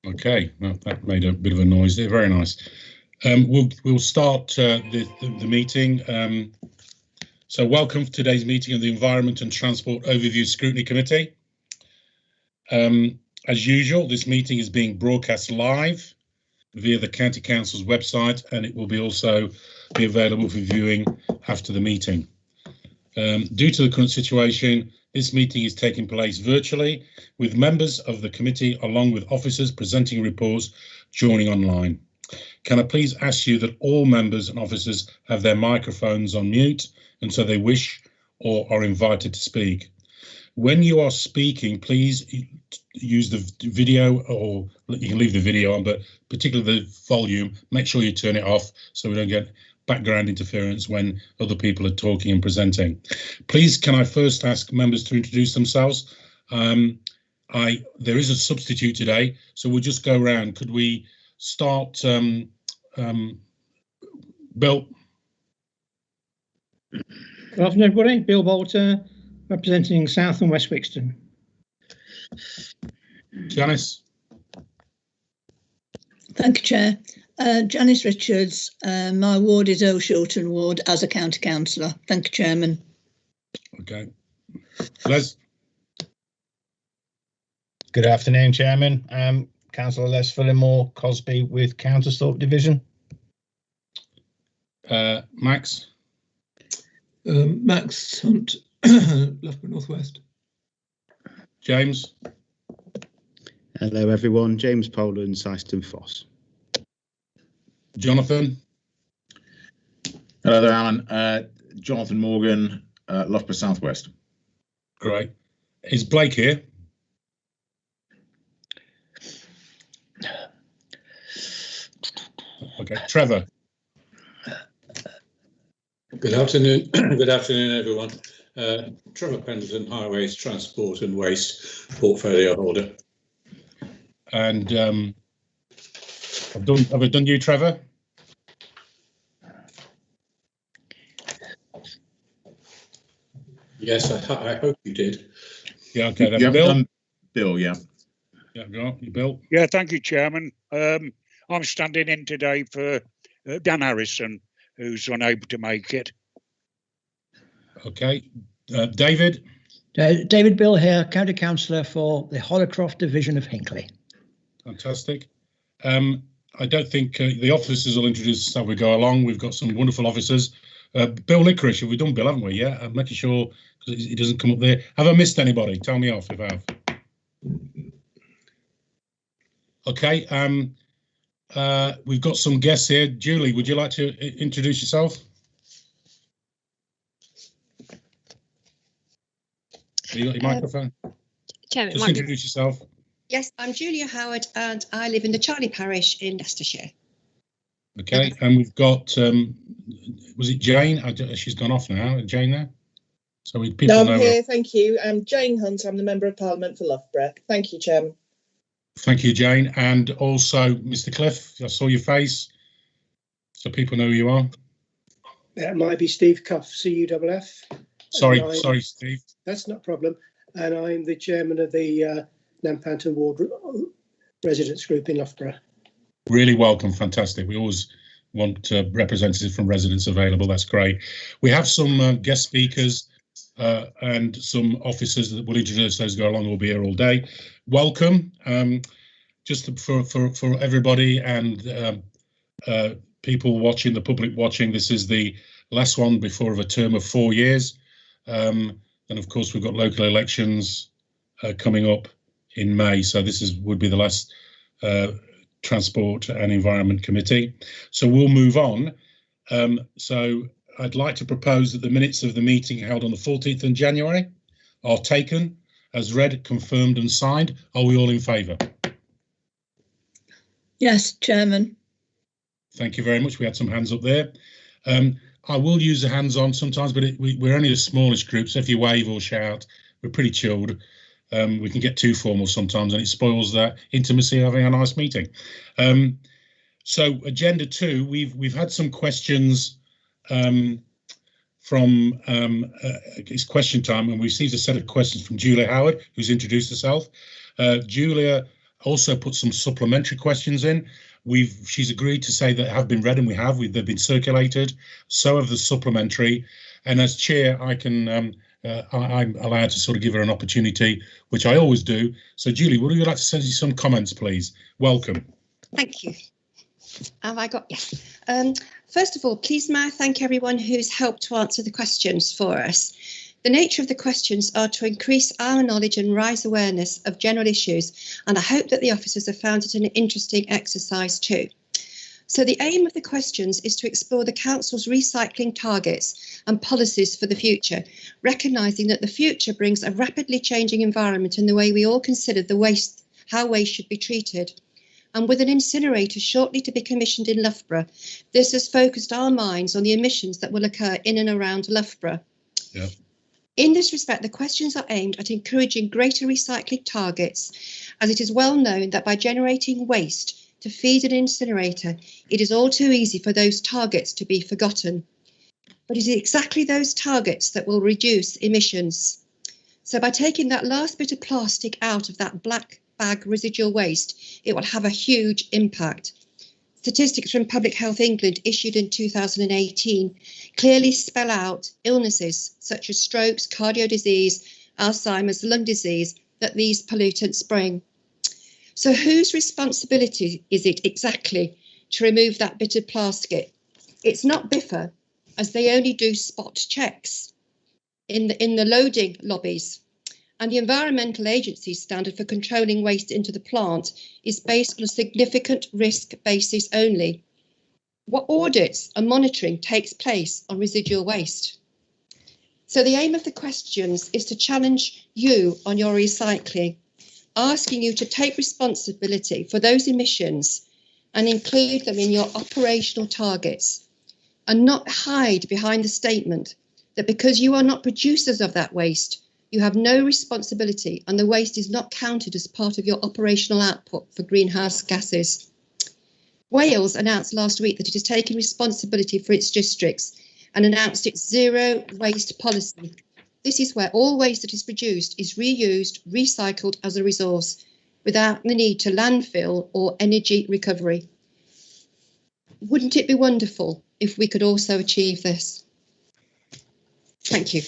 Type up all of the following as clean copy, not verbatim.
Okay, well, that made a bit of a noise there. Very nice. We'll start the meeting. So welcome to today's meeting of the Environment and Transport Overview Scrutiny Committee. As usual, this meeting is being broadcast live via the County Council's website, and it will also be available for viewing after the meeting. Due to the current situation, this meeting is taking place virtually, with members of the committee along with officers presenting reports joining online. Can I please ask you that all members and officers have their microphones on mute and so they wish or are invited to speak. When you are speaking, please use the video, or you can leave the video on, but particularly the volume, make sure you turn it off so we don't get background interference when other people are talking and presenting. Please, can I first ask members to introduce themselves? There is a substitute today, so we'll just go around. Could we start, Bill? Good afternoon, everybody. Bill Bolter, representing South and West Wixton. Janice? Thank you, Chair. Janice Richards, my ward is Earl Shorten Ward as a county councillor. Thank you, Chairman. Okay. Les? Good afternoon, Chairman. Councillor Les Fillimore Cosby with Countersthorpe Division. Max? Max Hunt, Loughborough North West. James? Hello, everyone. James Poland, Syston Foss. Jonathan? Hello there, Alan. Jonathan Morgan, Loughborough Southwest. Great. Is Blake here? Okay. Trevor? Good afternoon. Good afternoon, everyone. Trevor Pendleton, Highways, Transport and Waste Portfolio Holder. And have I done you, Trevor? Yes, I hope you did. Yeah, okay. Then You haven't Bill? done Bill, yeah. Yeah, go on. You, Bill? Yeah, thank you, Chairman. I'm standing in today for Dan Harrison, who's unable to make it. Okay. David? David Bill here, County Councillor for the Hollercroft Division of Hinckley. Fantastic. I don't think the officers will introduce us as we go along. We've got some wonderful officers. Bill Licorice, have we done Bill, haven't we? Yeah, I'm making sure because it doesn't come up there. Have I missed anybody? Tell me off if I have. Okay. We've got some guests here. Julie, would you like to introduce yourself? Have you got your microphone? Chairman, just introduce yourself. Yes, I'm Julia Howard and I live in the Charlie Parish in Leicestershire. Okay, and we've got, was it Jane? She's gone off now. Jane there? So people no, know I'm here, thank you. I'm Jane Hunt, I'm the Member of Parliament for Loughborough. Thank you, Chairman. Thank you, Jane. And also, Mr. Cliff, I saw your face, so people know who you are. That might be Steve Cuff, CUFF. Sorry, Steve. That's not a problem. And I'm the chairman of the Nampanton Ward Residents Group in Loughborough. Really welcome, fantastic. We always want representatives from residents available. That's great. We have some guest speakers and some officers that will introduce those go along. Will be here all day. Welcome, just for everybody and people watching, the public watching. This is the last one before of a term of 4 years, and of course we've got local elections coming up in May. So this would be the last Transport and Environment Committee. So we'll move on. So I'd like to propose that the minutes of the meeting held on the 14th of January are taken as read, confirmed and signed. Are we all in favour? Yes, Chairman. Thank you very much. We had some hands up there. I will use the hands on sometimes, but we're only the smallest group, so if you wave or shout, we're pretty chilled. We can get too formal sometimes and it spoils that intimacy of having a nice meeting. So agenda 2, we've had some questions from it's question time, and we received a set of questions from Julia Howard, who's introduced herself. Julia also put some supplementary questions in. She's agreed to say that have been read, and they've been circulated. So have the supplementary. And as chair, I'm allowed to sort of give her an opportunity, which I always do. So Julie, would you like to send you some comments, please? Welcome. Thank you. Have I got, yes. First of all, please may I thank everyone who's helped to answer the questions for us. The nature of the questions are to increase our knowledge and raise awareness of general issues, and I hope that the officers have found it an interesting exercise too. So the aim of the questions is to explore the Council's recycling targets and policies for the future, recognising that the future brings a rapidly changing environment in the way we all consider how waste should be treated. And with an incinerator shortly to be commissioned in Loughborough, this has focused our minds on the emissions that will occur in and around Loughborough. Yeah. In this respect, the questions are aimed at encouraging greater recycling targets, as it is well known that by generating waste to feed an incinerator, it is all too easy for those targets to be forgotten. But it is exactly those targets that will reduce emissions. So by taking that last bit of plastic out of that black bag residual waste, it will have a huge impact. Statistics from Public Health England issued in 2018 clearly spell out illnesses such as strokes, cardio disease, Alzheimer's, lung disease that these pollutants bring. So whose responsibility is it exactly to remove that bit of plastic? It's not BIFA, as they only do spot checks in the loading lobbies. And the Environmental Agency's standard for controlling waste into the plant is based on a significant risk basis only. What audits and monitoring takes place on residual waste? So the aim of the questions is to challenge you on your recycling, asking you to take responsibility for those emissions and include them in your operational targets, and not hide behind the statement that because you are not producers of that waste, you have no responsibility and the waste is not counted as part of your operational output for greenhouse gases. Wales announced last week that it is taking responsibility for its districts and announced its zero waste policy. This is where all waste that is produced is reused, recycled as a resource without the need to landfill or energy recovery. Wouldn't it be wonderful if we could also achieve this? Thank you.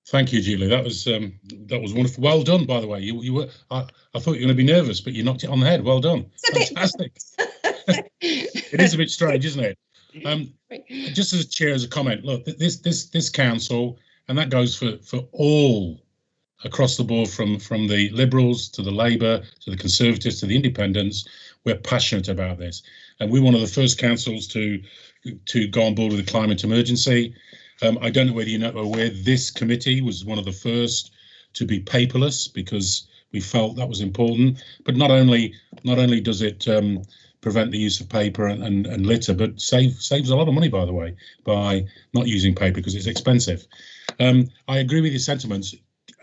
Thank you, Julie. That was wonderful. Well done, by the way. You were. I thought you were going to be nervous, but you knocked it on the head. Well done. Fantastic. It is a bit strange, isn't it? Just as a chair, as a comment. Look, this council, and that goes for all across the board, from the Liberals to the Labour to the Conservatives to the Independents. We're passionate about this, and we're one of the first councils to go on board with the climate emergency. I don't know whether you know aware this committee was one of the first to be paperless because we felt that was important. But not only does it prevent the use of paper and litter, but saves a lot of money, by the way, by not using paper because it's expensive. I agree with your sentiments.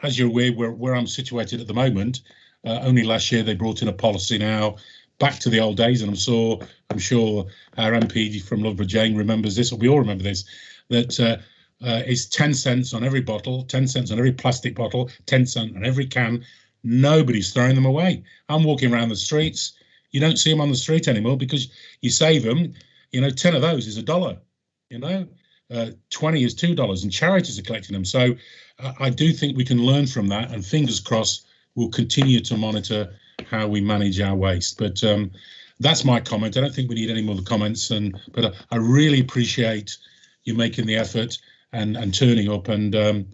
As you're aware, where I'm situated at the moment, only last year they brought in a policy now back to the old days, and I'm sure our MP from Loughborough, Jane, remembers this, or we all remember this, that it's 10 cents on every bottle, 10 cents on every plastic bottle, 10 cents on every can. Nobody's throwing them away. I'm walking around the streets. You don't see them on the street anymore because you save them. 10 of those is $1. 20 is $2, and charities are collecting them. So I do think we can learn from that, and fingers crossed we'll continue to monitor how we manage our waste. But that's my comment. I don't think we need any more comments, but I really appreciate you making the effort and turning up, and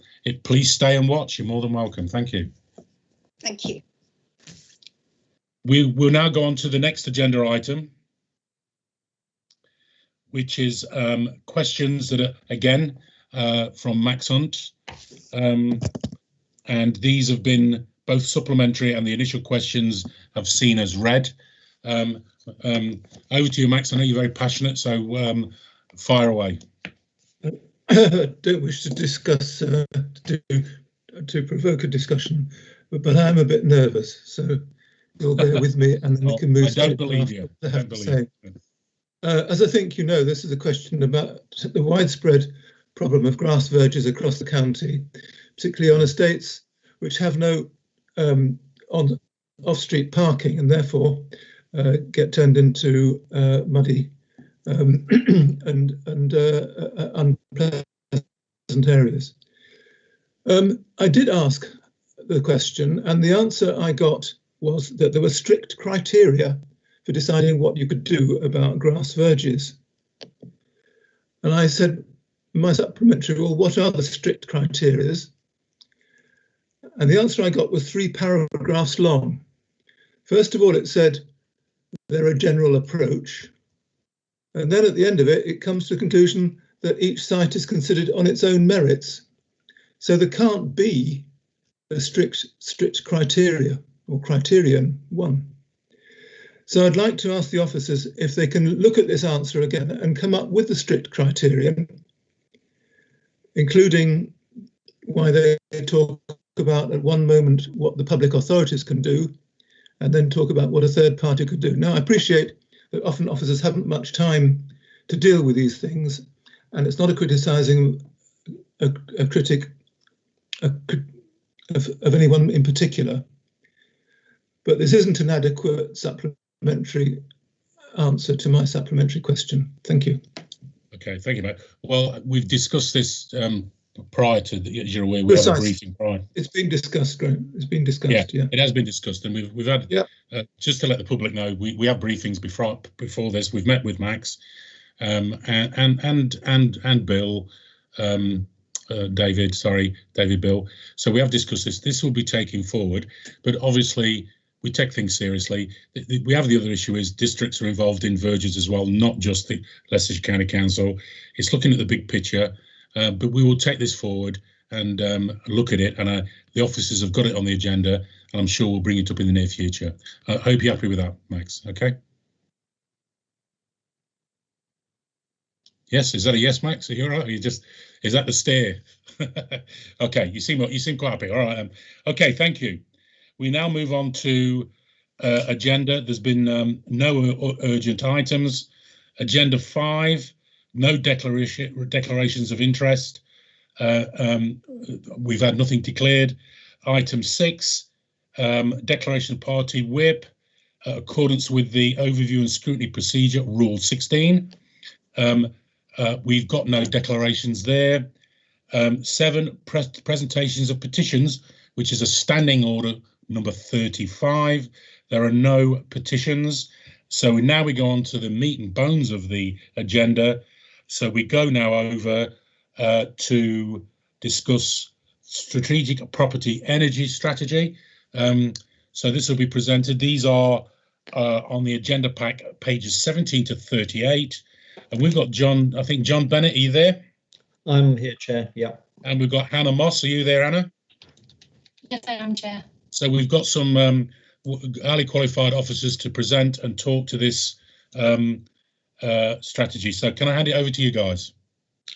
please stay and watch. You're more than welcome. Thank you. Thank you. We will now go on to the next agenda item, which is questions that are, again, from Max Hunt. And these have been both supplementary, and the initial questions have seen as read. Over to you, Max. I know you're very passionate, so fire away. I don't wish to discuss, to provoke a discussion, but I'm a bit nervous, so you'll bear with me, and then we can move. I don't believe you. As I think you know, this is a question about the widespread problem of grass verges across the county, particularly on estates which have no off-street parking and therefore get turned into muddy and unpleasant areas. I did ask the question, and the answer I got was that there were strict criteria for deciding what you could do about grass verges. And I said, my supplementary, well, what are the strict criteria? And the answer I got was 3 paragraphs long. First of all, it said they're a general approach. And then at the end of it, it comes to the conclusion that each site is considered on its own merits. So there can't be a strict criteria or criterion one. So I'd like to ask the officers if they can look at this answer again and come up with the strict criterion, including why they talk about at one moment what the public authorities can do, and then talk about what a third party could do. Now, I appreciate that often officers haven't much time to deal with these things, and it's not a criticising a critic of anyone in particular, but this isn't an adequate supplementary answer to my supplementary question. Thank you. Okay, thank you, mate. Well, we've discussed this prior to, as you're aware, we had a briefing prior. It's been discussed, Graham. It's been discussed, yeah. It has been discussed, and we've had, just to let the public know, we have briefings before this. We've met with Max and Bill, David Bill. So we have discussed this. This will be taken forward, but obviously we take things seriously. We have the other issue is districts are involved in verges as well, not just the Leicestershire County Council. It's looking at the big picture, but we will take this forward and look at it. And the officers have got it on the agenda, and I'm sure we'll bring it up in the near future. I hope you're happy with that, Max. Okay. Yes, is that a yes, Max? Are you all right? Or you just, is that the stare? Okay, you seem quite happy. All right. Okay, thank you. We now move on to agenda. There's been no urgent items. Agenda 5, no declarations of interest. We've had nothing declared. Item 6, declaration of party whip, accordance with the overview and scrutiny procedure, Rule 16. We've got no declarations there. 7, presentations of petitions, which is a standing order number 35. There are no petitions. So now we go on to the meat and bones of the agenda. So we go now over to discuss strategic property energy strategy. So this will be presented. These are on the agenda pack, pages 17 to 38. And we've got John, I think John Bennett, are you there? I'm here, Chair, yeah. And we've got Hannah Moss, are you there, Hannah? Yes, I am, Chair. So we've got some highly qualified officers to present and talk to this strategy. So can I hand it over to you guys?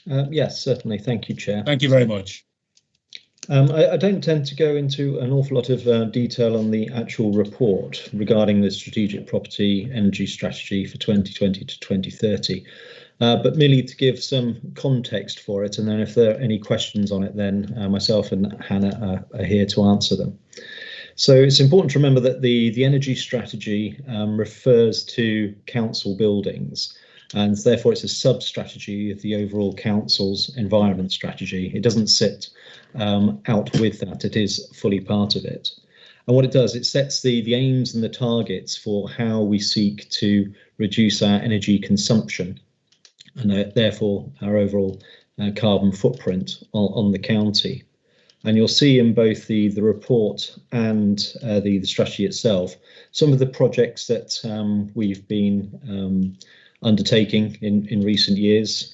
Yes, certainly. Thank you, Chair. Thank you very much. I don't tend to go into an awful lot of detail on the actual report regarding the strategic property energy strategy for 2020 to 2030, but merely to give some context for it. And then if there are any questions on it, then myself and Hannah are here to answer them. So it's important to remember that the energy strategy refers to council buildings, and therefore it's a sub-strategy of the overall council's environment strategy. It doesn't sit out with that, it is fully part of it. And what it does, it sets the aims and the targets for how we seek to reduce our energy consumption and therefore our overall carbon footprint on the county. And you'll see in both the report and the strategy itself some of the projects that we've been undertaking in recent years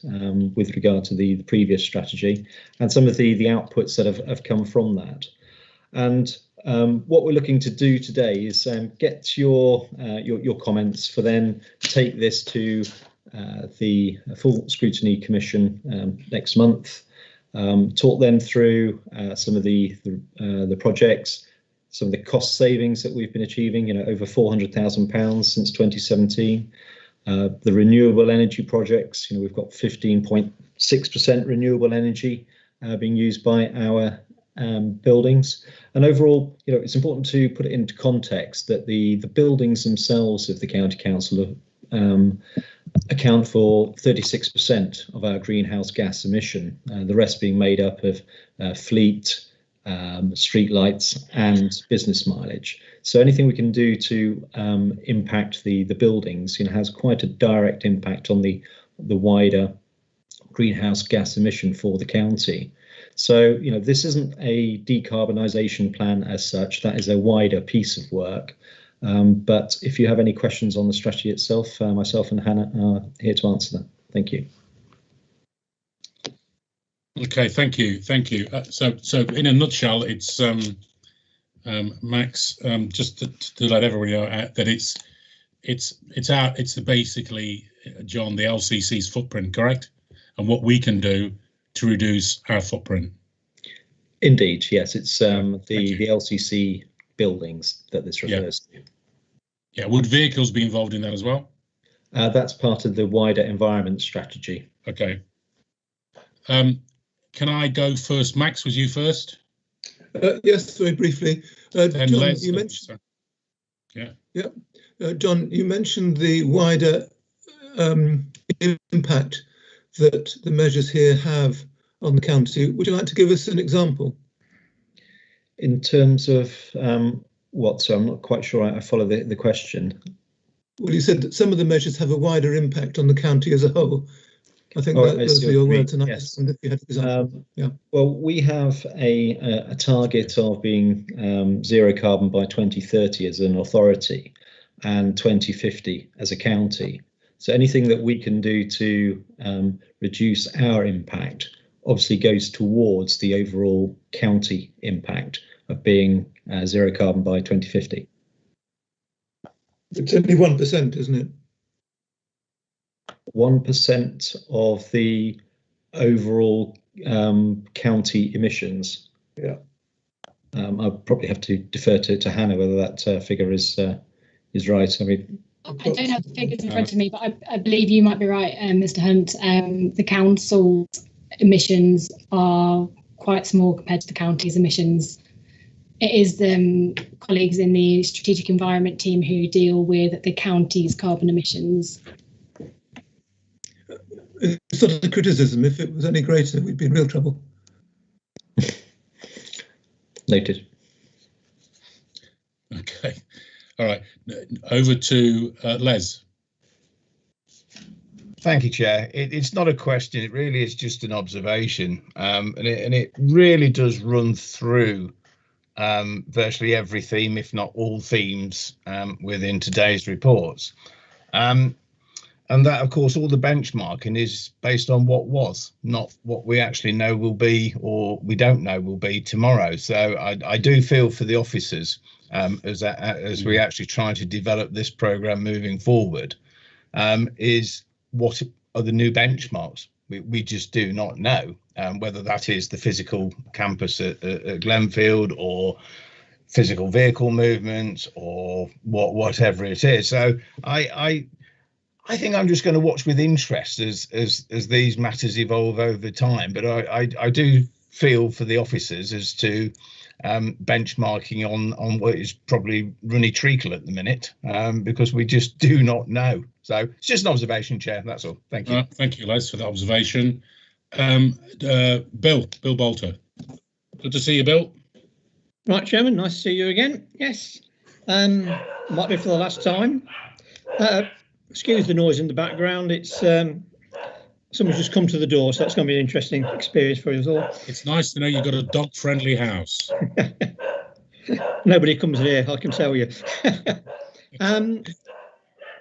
with regard to the previous strategy, and some of the outputs that have come from that. And what we're looking to do today is get your comments for then take this to the full scrutiny commission next month. Talk them through some of the projects, some of the cost savings that we've been achieving, over £400,000 since 2017. The renewable energy projects, we've got 15.6% renewable energy being used by our buildings. And overall, it's important to put it into context that the buildings themselves of the county council account for 36% of our greenhouse gas emission, the rest being made up of fleet, street lights and business mileage. So anything we can do to impact the buildings has quite a direct impact on the wider greenhouse gas emission for the county. So this isn't a decarbonisation plan as such, that is a wider piece of work. But if you have any questions on the strategy itself, myself and Hannah are here to answer them. Thank you. Okay, thank you. So in a nutshell, it's Max, just to let everybody know that it's basically, John, the LCC's footprint, correct? And what we can do to reduce our footprint. Indeed, yes, it's the LCC buildings that this refers to. Yeah, would vehicles be involved in that as well? That's part of the wider environment strategy. Okay. Can I go first? Max, was you first? Yes, very briefly. John, Les, you mentioned. Yeah. John, you mentioned the wider impact that the measures here have on the county. Would you like to give us an example? In terms of what? So I'm not quite sure I follow the question. Well, you said that some of the measures have a wider impact on the county as a whole. I think those were your words, and I just wondered if you had an example. Well, we have a target of being zero carbon by 2030 as an authority and 2050 as a county. So anything that we can do to reduce our impact obviously goes towards the overall county impact of being zero carbon by 2050. It's only 1%, isn't it? 1% of the overall county emissions. Yeah. I'll probably have to defer to Hannah whether that figure is right. I mean, I don't have the figures in front of me, but I believe you might be right, Mr. Hunt. The council's emissions are quite small compared to the county's emissions. It is the colleagues in the strategic environment team who deal with the county's carbon emissions. It's sort of a criticism. If it was any greater, we'd be in real trouble. Noted. Okay. All right. Over to Les. Thank you, Chair. It's not a question. It really is just an observation, and it really does run through virtually every theme, if not all themes, within today's reports. And that, of course, all the benchmarking is based on what was, not what we actually know will be or we don't know will be tomorrow. So I do feel for the officers as we actually try to develop this programme moving forward, is what are the new benchmarks? We just do not know, whether that is the physical campus at Glenfield or physical vehicle movements or whatever it is. So I think I'm just going to watch with interest as these matters evolve over time. But I do feel for the officers as to benchmarking on what is probably runny treacle at the minute, because we just do not know. So it's just an observation, Chair. That's all. Thank you. Thank you, Les, for the observation. Bill Bolter. Good to see you, Bill. Right, Chairman. Nice to see you again. Yes. Might be for the last time. Excuse the noise in the background. It's someone's just come to the door, so that's going to be an interesting experience for us all. It's nice to know you've got a dog-friendly house. Nobody comes here, I can tell you.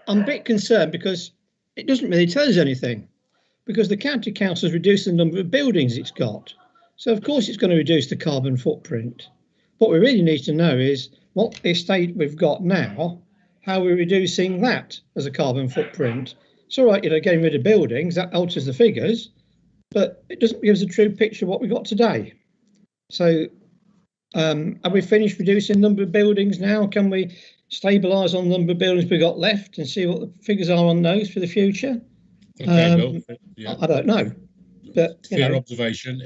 I'm a bit concerned because it doesn't really tell us anything, because the county council has reduced the number of buildings it's got. So of course it's going to reduce the carbon footprint. What we really need to know is what estate we've got now, how we're reducing that as a carbon footprint. It's all right, getting rid of buildings, that alters the figures, but it doesn't give us a true picture of what we've got today. So have we finished reducing the number of buildings now? Can we stabilise on the number of buildings we've got left and see what the figures are on those for the future? Okay, Bill. Yeah. I don't know. But fair observation.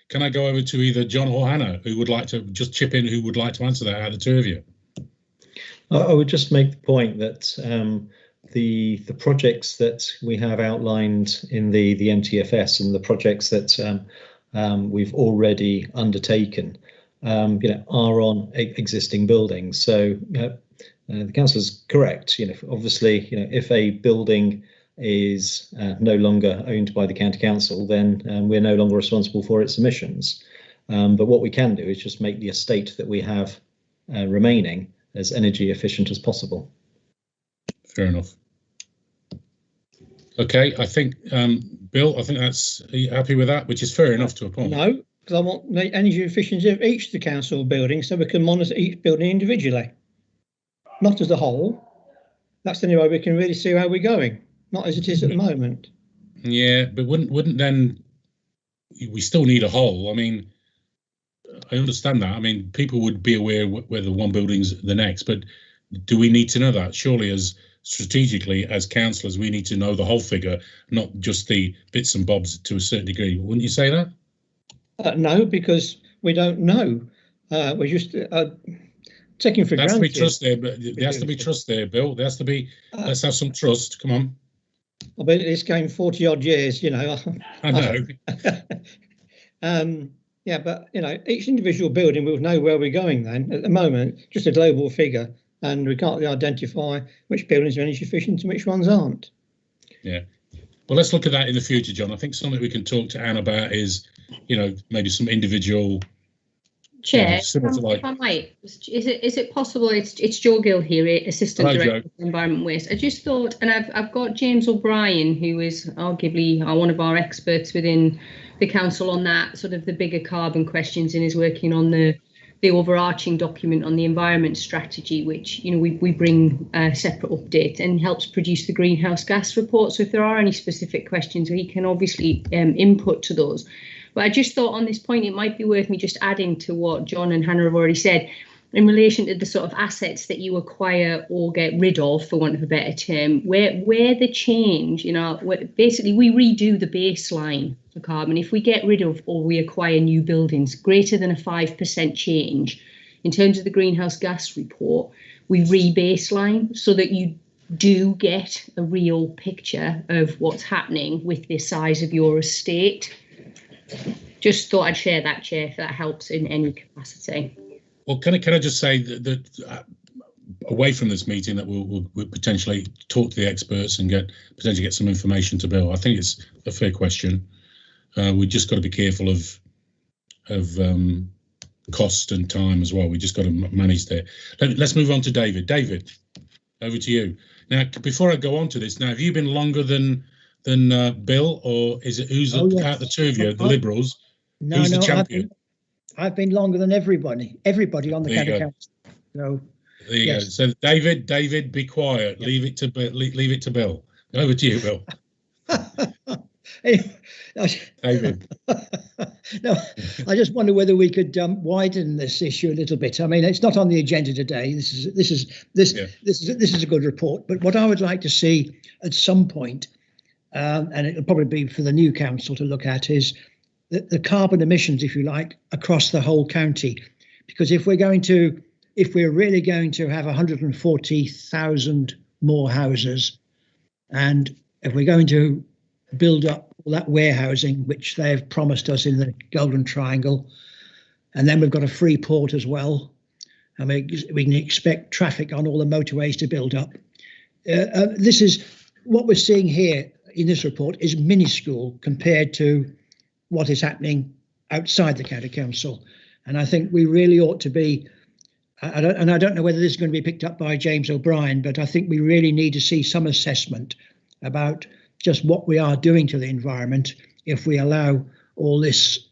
can I go over to either John or Hannah, who would like to just chip in, who would like to answer that out of the two of you? I would just make the point that the projects that we have outlined in the MTFS and the projects that we've already undertaken, are on existing buildings. So the council is correct. Obviously, if a building is no longer owned by the county council, then we're no longer responsible for its emissions. But what we can do is just make the estate that we have remaining as energy efficient as possible. Fair enough. Okay, I think Bill, are you happy with that? Which is fair enough to a point. No, because I want the energy efficiency of each of the council buildings so we can monitor each building individually, not as a whole. That's the only way we can really see how we're going, not as it is at the moment. Yeah, but wouldn't then we still need a whole? I mean, I understand that. I mean, people would be aware whether one building's the next, but do we need to know that? Surely, as strategically as councillors, we need to know the whole figure, not just the bits and bobs to a certain degree. Wouldn't you say that? No, because we don't know. We're just taking for granted. There has to be trust there, but there has to be trust there, Bill. There has to be. Let's have some trust. Come on. I've been at this game 40 odd years, I know. Yeah, but each individual building will know where we're going then. At the moment, just a global figure, and we can't really identify which buildings are energy efficient and which ones aren't. Yeah. Well, let's look at that in the future, John. I think something we can talk to Anne about is, maybe some individual. Chair, if I might, is it possible? It's Joe Gill here, Assistant Director of Environment Waste. I just thought, and I've got James O'Brien, who is arguably one of our experts within the council on that sort of the bigger carbon questions, and is working on the overarching document on the environment strategy, which we bring a separate update, and helps produce the greenhouse gas report. So if there are any specific questions, he can obviously input to those. But I just thought on this point, it might be worth me just adding to what John and Hannah have already said in relation to the sort of assets that you acquire or get rid of, for want of a better term, where the change, basically we redo the baseline for carbon. If we get rid of or we acquire new buildings greater than a 5% change in terms of the greenhouse gas report, we re-baseline so that you do get a real picture of what's happening with the size of your estate. Just thought I'd share that, Chair, if that helps in any capacity. Well, can I just say that away from this meeting that we'll potentially talk to the experts and potentially get some information to Bill. I think it's a fair question. We just got to be careful of cost and time as well. We just got to manage that. Let's move on to David. David, over to you. Now, before I go on to this, have you been longer than Bill, or is it who's out the two of you, the Liberals? No, who's the champion? I've been longer than everybody on the county council. So there you go. So David, be quiet. Leave it to Bill. Over to you, Bill. David. No, I just wonder whether we could widen this issue a little bit. I mean, it's not on the agenda today. This is a good report. But what I would like to see at some point, and it'll probably be for the new council to look at, is the carbon emissions, if you like, across the whole county. Because if we're really going to have 140,000 more houses, and if we're going to build up all that warehousing, which they've promised us in the Golden Triangle, and then we've got a free port as well, I mean, we can expect traffic on all the motorways to build up. This is what we're seeing here in this report is minuscule compared to what is happening outside the county council. And I think we really ought to be, I don't know whether this is going to be picked up by James O'Brien, but I think we really need to see some assessment about just what we are doing to the environment if we allow all this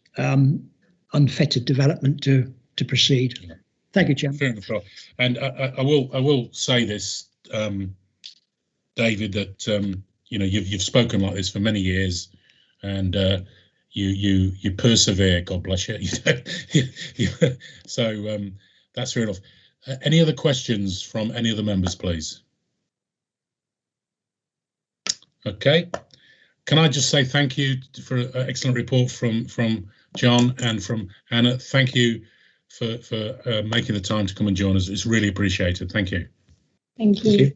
unfettered development to proceed. Thank you, Chairman. Fair enough. And I will say this, David, that you've spoken like this for many years, and you persevere. God bless you. So that's fair enough. Any other questions from any of the members, please? Okay. Can I just say thank you for an excellent report from John, and from Anna. Thank you for making the time to come and join us. It's really appreciated. Thank you. Thank you.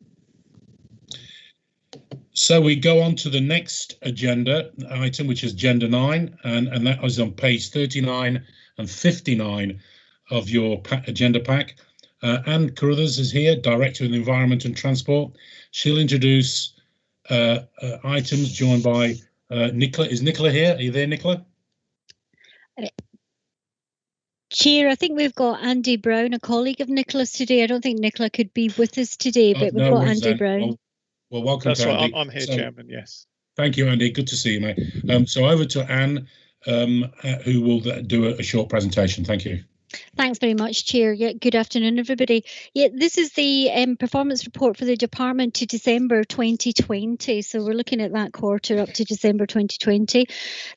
So we go on to the next agenda item, which is agenda 9, and that is on page 39 and 59 of your agenda pack. Anne Carruthers is here, Director of Environment and Transport. She'll introduce items joined by Nicola. Is Nicola here? Are you there, Nicola? Chair, I think we've got Andy Brown, a colleague of Nicola's today. I don't think Nicola could be with us today, but we've got Andy Brown. Well, welcome. That's to right. Andy. I'm here, Chairman. Yes. Thank you, Andy. Good to see you, mate. So over to Anne, who will do a short presentation. Thank you. Thanks very much, Chair. Yeah, good afternoon, everybody. Yeah, this is the performance report for the department to December 2020. So we're looking at that quarter up to December 2020.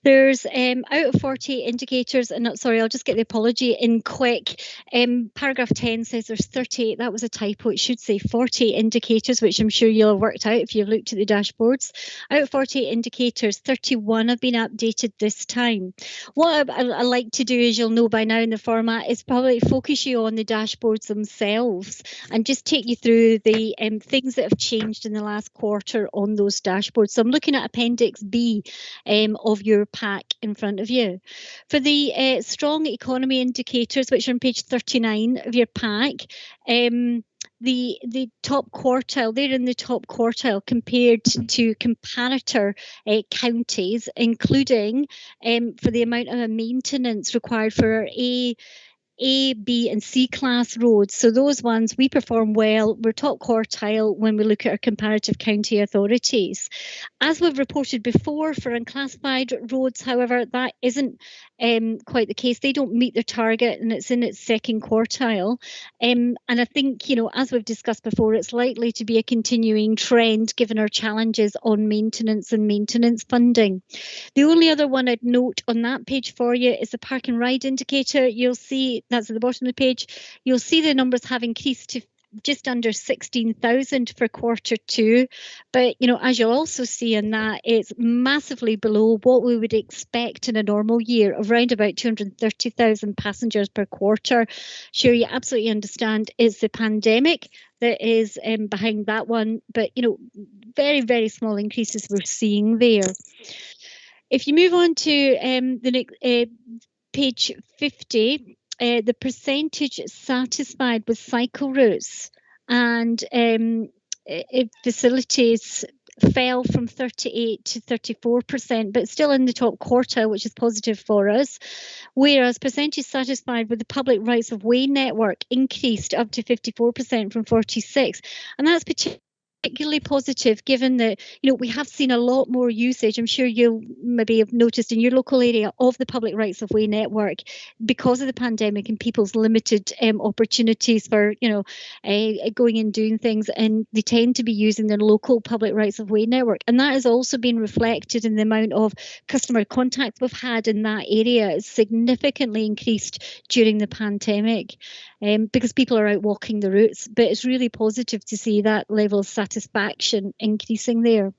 There's out of 40 indicators, and sorry, I'll just get the apology in quick. Paragraph 10 says there's 38. That was a typo. It should say 40 indicators, which I'm sure you'll have worked out if you've looked at the dashboards. Out of 48 indicators, 31 have been updated this time. What I like to do, as you'll know by now in the format, is probably focus you on the dashboards themselves and just take you through the things that have changed in the last quarter on those dashboards. So I'm looking at Appendix B of your pack in front of you. For the strong economy indicators, which are on page 39 of your pack, the top quartile, they're in the top quartile compared to comparator counties, including for the amount of maintenance required for A, B and C class roads. So those ones we perform well. We're top quartile when we look at our comparative county authorities. As we've reported before for unclassified roads, however, that isn't quite the case. They don't meet their target and it's in its second quartile. And I think, you know, as we've discussed before, it's likely to be a continuing trend given our challenges on maintenance and maintenance funding. The only other one I'd note on that page for you is the park and ride indicator. You'll see that's at the bottom of the page. You'll see the numbers have increased to just under 16,000 for quarter 2, but you know, as you'll also see in that, it's massively below what we would expect in a normal year of around about 230,000 passengers per quarter. Sure, you absolutely understand it's the pandemic that is behind that one, but you know, very, very small increases we're seeing there. If you move on to the next page 50, the percentage satisfied with cycle routes and facilities fell from 38 to 34%, but still in the top quartile, which is positive for us. Whereas percentage satisfied with the public rights of way network increased up to 54% from 46%, and that's particularly positive given that, you know, we have seen a lot more usage. I'm sure you'll maybe have noticed in your local area of the public rights of way network because of the pandemic and people's limited opportunities for, you know, going and doing things, and they tend to be using their local public rights of way network, and that has also been reflected in the amount of customer contact we've had in that area. It's significantly increased during the pandemic because people are out walking the routes, but it's really positive to see that level of satisfaction increasing there.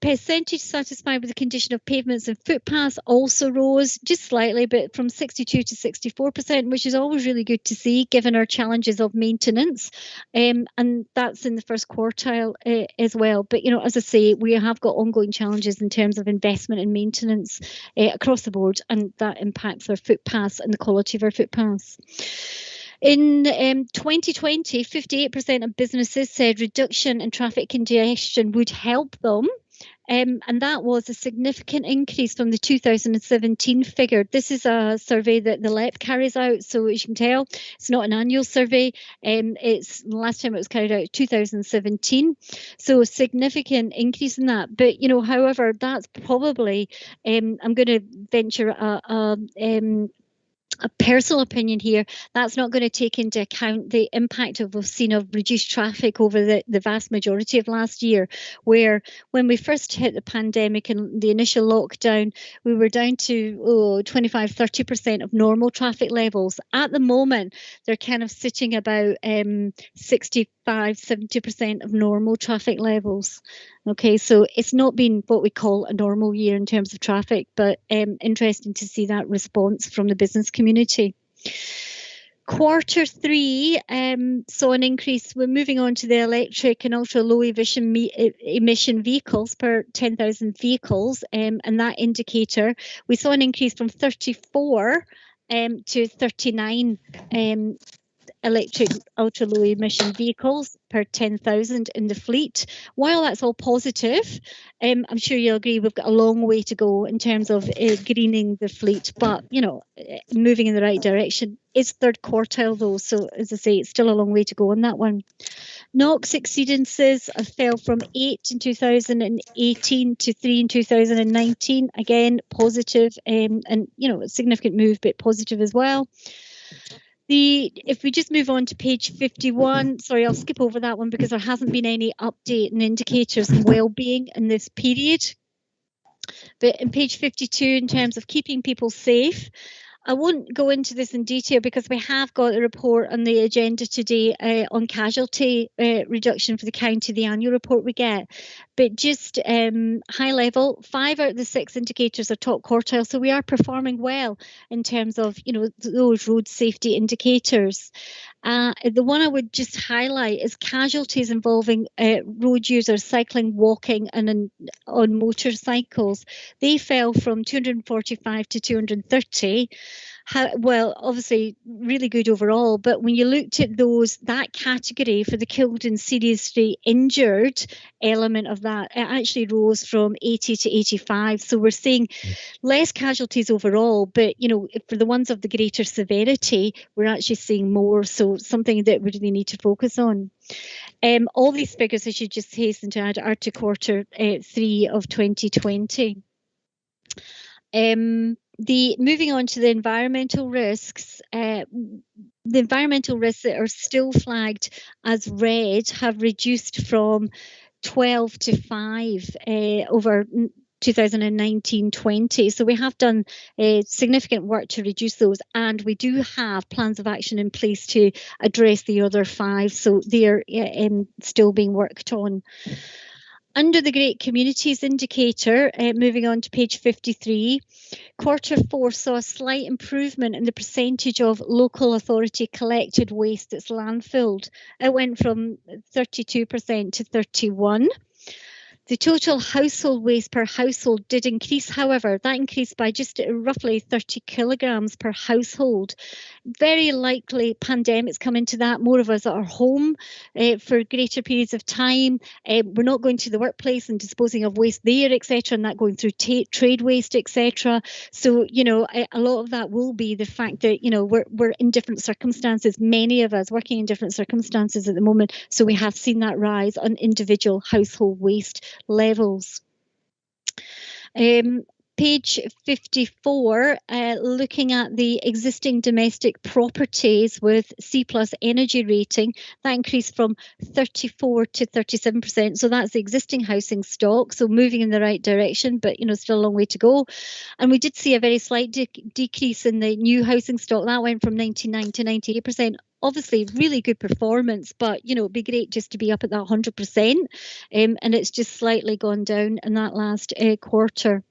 Percentage satisfied with the condition of pavements and footpaths also rose just slightly, but from 62 to 64%, which is always really good to see given our challenges of maintenance. And that's in the first quartile as well. But, you know, as I say, we have got ongoing challenges in terms of investment and maintenance across the board, and that impacts our footpaths and the quality of our footpaths. In 2020, 58% of businesses said reduction in traffic congestion would help them. And that was a significant increase from the 2017 figure. This is a survey that the LEP carries out, so as you can tell, it's not an annual survey. It's last time it was carried out 2017, so a significant increase in that. But you know, however, that's probably I'm going to venture a personal opinion here, that's not going to take into account the impact we've seen of reduced traffic over the vast majority of last year, where when we first hit the pandemic and the initial lockdown, we were down to 25-30% of normal traffic levels. At the moment, they're kind of sitting about 60 70% of normal traffic levels. Okay, so it's not been what we call a normal year in terms of traffic, but interesting to see that response from the business community. Quarter 3 saw an increase. We're moving on to the electric and ultra low emission vehicles per 10,000 vehicles, and that indicator, we saw an increase from 34 to 39 electric ultra low emission vehicles per 10,000 in the fleet. While that's all positive, I'm sure you'll agree we've got a long way to go in terms of greening the fleet, but you know, moving in the right direction. It's third quartile though, so as I say, it's still a long way to go on that one. NOx exceedances fell from 8 in 2018 to 3 in 2019. Again, positive, and you know, a significant move, but positive as well. If we just move on to page 51, sorry, I'll skip over that one because there hasn't been any update in indicators and well-being in this period. But in page 52, in terms of keeping people safe, I won't go into this in detail because we have got a report on the agenda today on casualty reduction for the county, the annual report we get. But just high level, 5 out of the 6 indicators are top quartile. So we are performing well in terms of, you know, those road safety indicators. The one I would just highlight is casualties involving road users cycling, walking and on motorcycles. They fell from 245 to 230. Well, obviously really good overall, but when you looked at that category for the killed and seriously injured element of that, it actually rose from 80 to 85. So we're seeing less casualties overall, but you know, for the ones of the greater severity, we're actually seeing more. So something that we really need to focus on. All these figures, I should just hasten to add, are to quarter 3 of 2020. Moving on to the environmental risks, the environmental risks that are still flagged as red have reduced from 12 to 5 over 2019-20. So we have done significant work to reduce those, and we do have plans of action in place to address the other 5. So they're still being worked on. Under the Great Communities indicator, moving on to page 53, quarter 4 saw a slight improvement in the percentage of local authority collected waste that's landfilled. It went from 32% to 31%. The total household waste per household did increase, however, that increased by just roughly 30 kilograms per household. Very likely pandemics come into that. More of us are home for greater periods of time. We're not going to the workplace and disposing of waste there, etc., and that going through trade waste, etc. So, you know, a lot of that will be the fact that, you know, we're in different circumstances, many of us working in different circumstances at the moment. So we have seen that rise on individual household waste levels. Page 54, looking at the existing domestic properties with C+ energy rating, that increased from 34 to 37%. So that's the existing housing stock. So moving in the right direction, but you know, still a long way to go. And we did see a very slight decrease in the new housing stock. That went from 99 to 98%. Obviously, really good performance, but you know, it'd be great just to be up at that 100%, and it's just slightly gone down in that last quarter.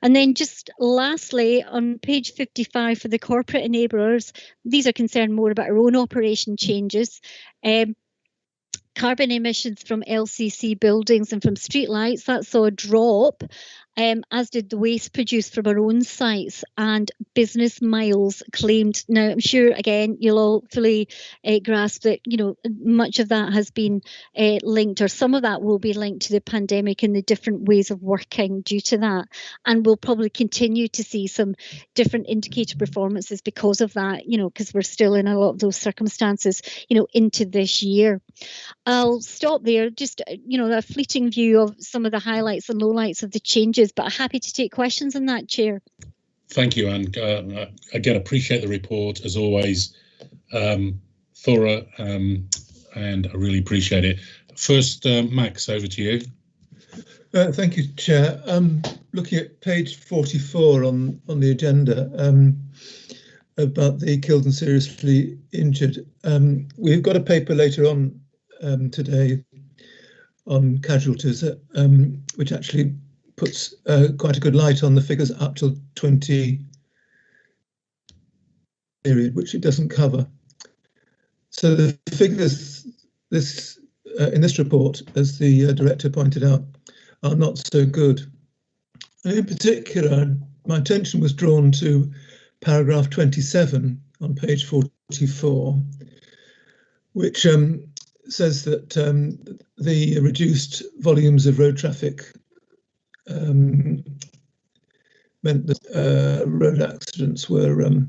And then just lastly, on page 55 for the corporate enablers, these are concerned more about our own operation changes. Carbon emissions from LCC buildings and from streetlights, that saw a drop, as did the waste produced from our own sites and business miles claimed. Now, I'm sure, again, you'll all fully grasp that, you know, much of that has been linked, or some of that will be linked to the pandemic and the different ways of working due to that. And we'll probably continue to see some different indicator performances because of that, you know, because we're still in a lot of those circumstances, you know, into this year. I'll stop there, just, you know, a fleeting view of some of the highlights and lowlights of the changes, but I'm happy to take questions on that, Chair. Thank you, Anne. Again, appreciate the report, as always, thorough, and I really appreciate it. First, Max, over to you. Thank you, Chair. Looking at page 44 on the agenda, about the killed and seriously injured. We've got a paper later on today on casualties, which actually puts quite a good light on the figures up till 20 period, which it doesn't cover. So the figures in this report, as the director pointed out, are not so good. And in particular, my attention was drawn to paragraph 27 on page 44, which says that the reduced volumes of road traffic meant that road accidents were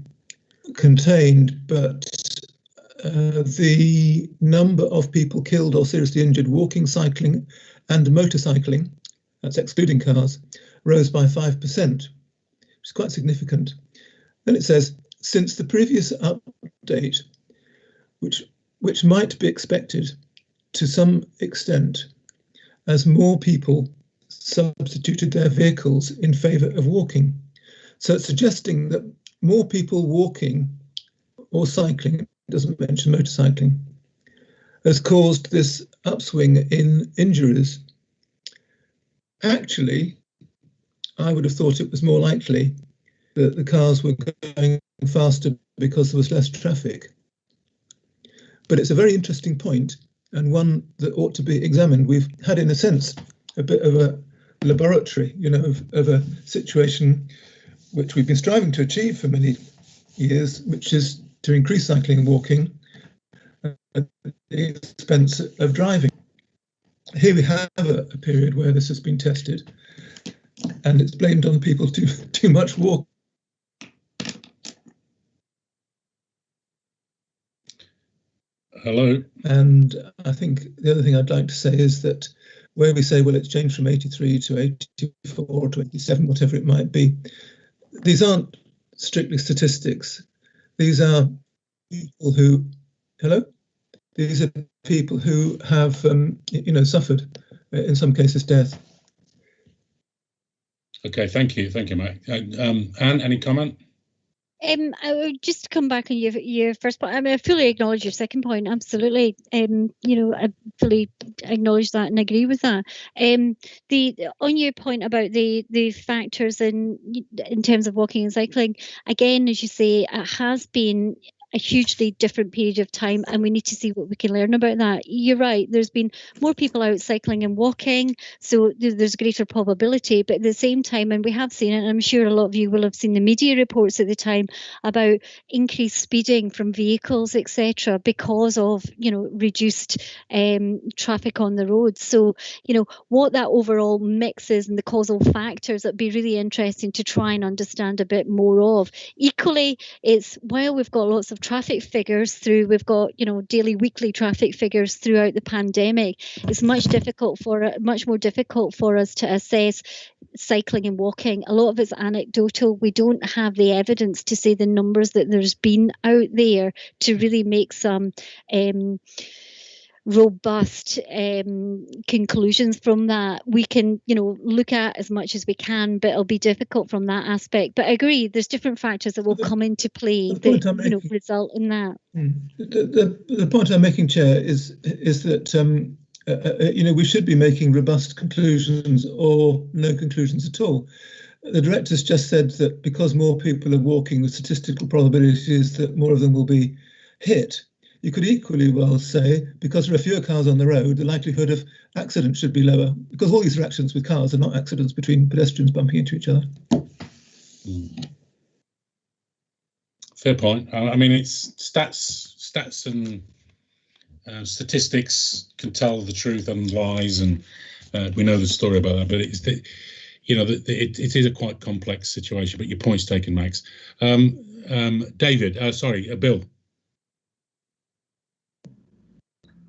contained, but the number of people killed or seriously injured walking, cycling and motorcycling, that's excluding cars, rose by 5%, which is quite significant. Then it says, since the previous update, which might be expected to some extent as more people substituted their vehicles in favour of walking. So it's suggesting that more people walking or cycling, it doesn't mention motorcycling, has caused this upswing in injuries. Actually, I would have thought it was more likely that the cars were going faster because there was less traffic. But it's a very interesting point, and one that ought to be examined. We've had, in a sense, a bit of a laboratory, of a situation which we've been striving to achieve for many years, which is to increase cycling and walking at the expense of driving. Here we have a period where this has been tested, and it's blamed on people too much walk. Hello. And I think the other thing I'd like to say is that where we say, well, it's changed from 83 to 84 to 87, whatever it might be, these aren't strictly statistics. These are people who, hello? These are people who have, suffered, in some cases, death. Okay, thank you, Mike. Anne, any comment? I would just come back on your first point. I mean, I fully acknowledge your second point. Absolutely. I fully acknowledge that and agree with that. On your point about the factors in terms of walking and cycling, again, as you say, it has been a hugely different period of time, and we need to see what we can learn about that. You're right, there's been more people out cycling and walking, so there's greater probability, but at the same time, and we have seen it, and I'm sure a lot of you will have seen the media reports at the time about increased speeding from vehicles, etc., because of reduced traffic on the roads. So what that overall mix is and the causal factors, that'd be really interesting to try and understand a bit more of. Equally, it's while we've got lots of traffic figures through, we've got daily, weekly traffic figures throughout the pandemic, it's much more difficult for us to assess cycling and walking. A lot of it's anecdotal. We don't have the evidence to say the numbers that there's been out there to really make some robust conclusions from that. We can look at as much as we can, but it'll be difficult from that aspect. But I agree, there's different factors that will come into play that result in that. The point I'm making, Chair, is that we should be making robust conclusions or no conclusions at all. The director's just said that because more people are walking, the statistical probability is that more of them will be hit. You could equally well say, because there are fewer cars on the road, the likelihood of accidents should be lower, because all these are accidents with cars are not accidents between pedestrians bumping into each other. Fair point. I mean, it's stats and statistics can tell the truth and lies, and we know the story about that. But it's it is a quite complex situation. But your point's taken, Max. David, Bill.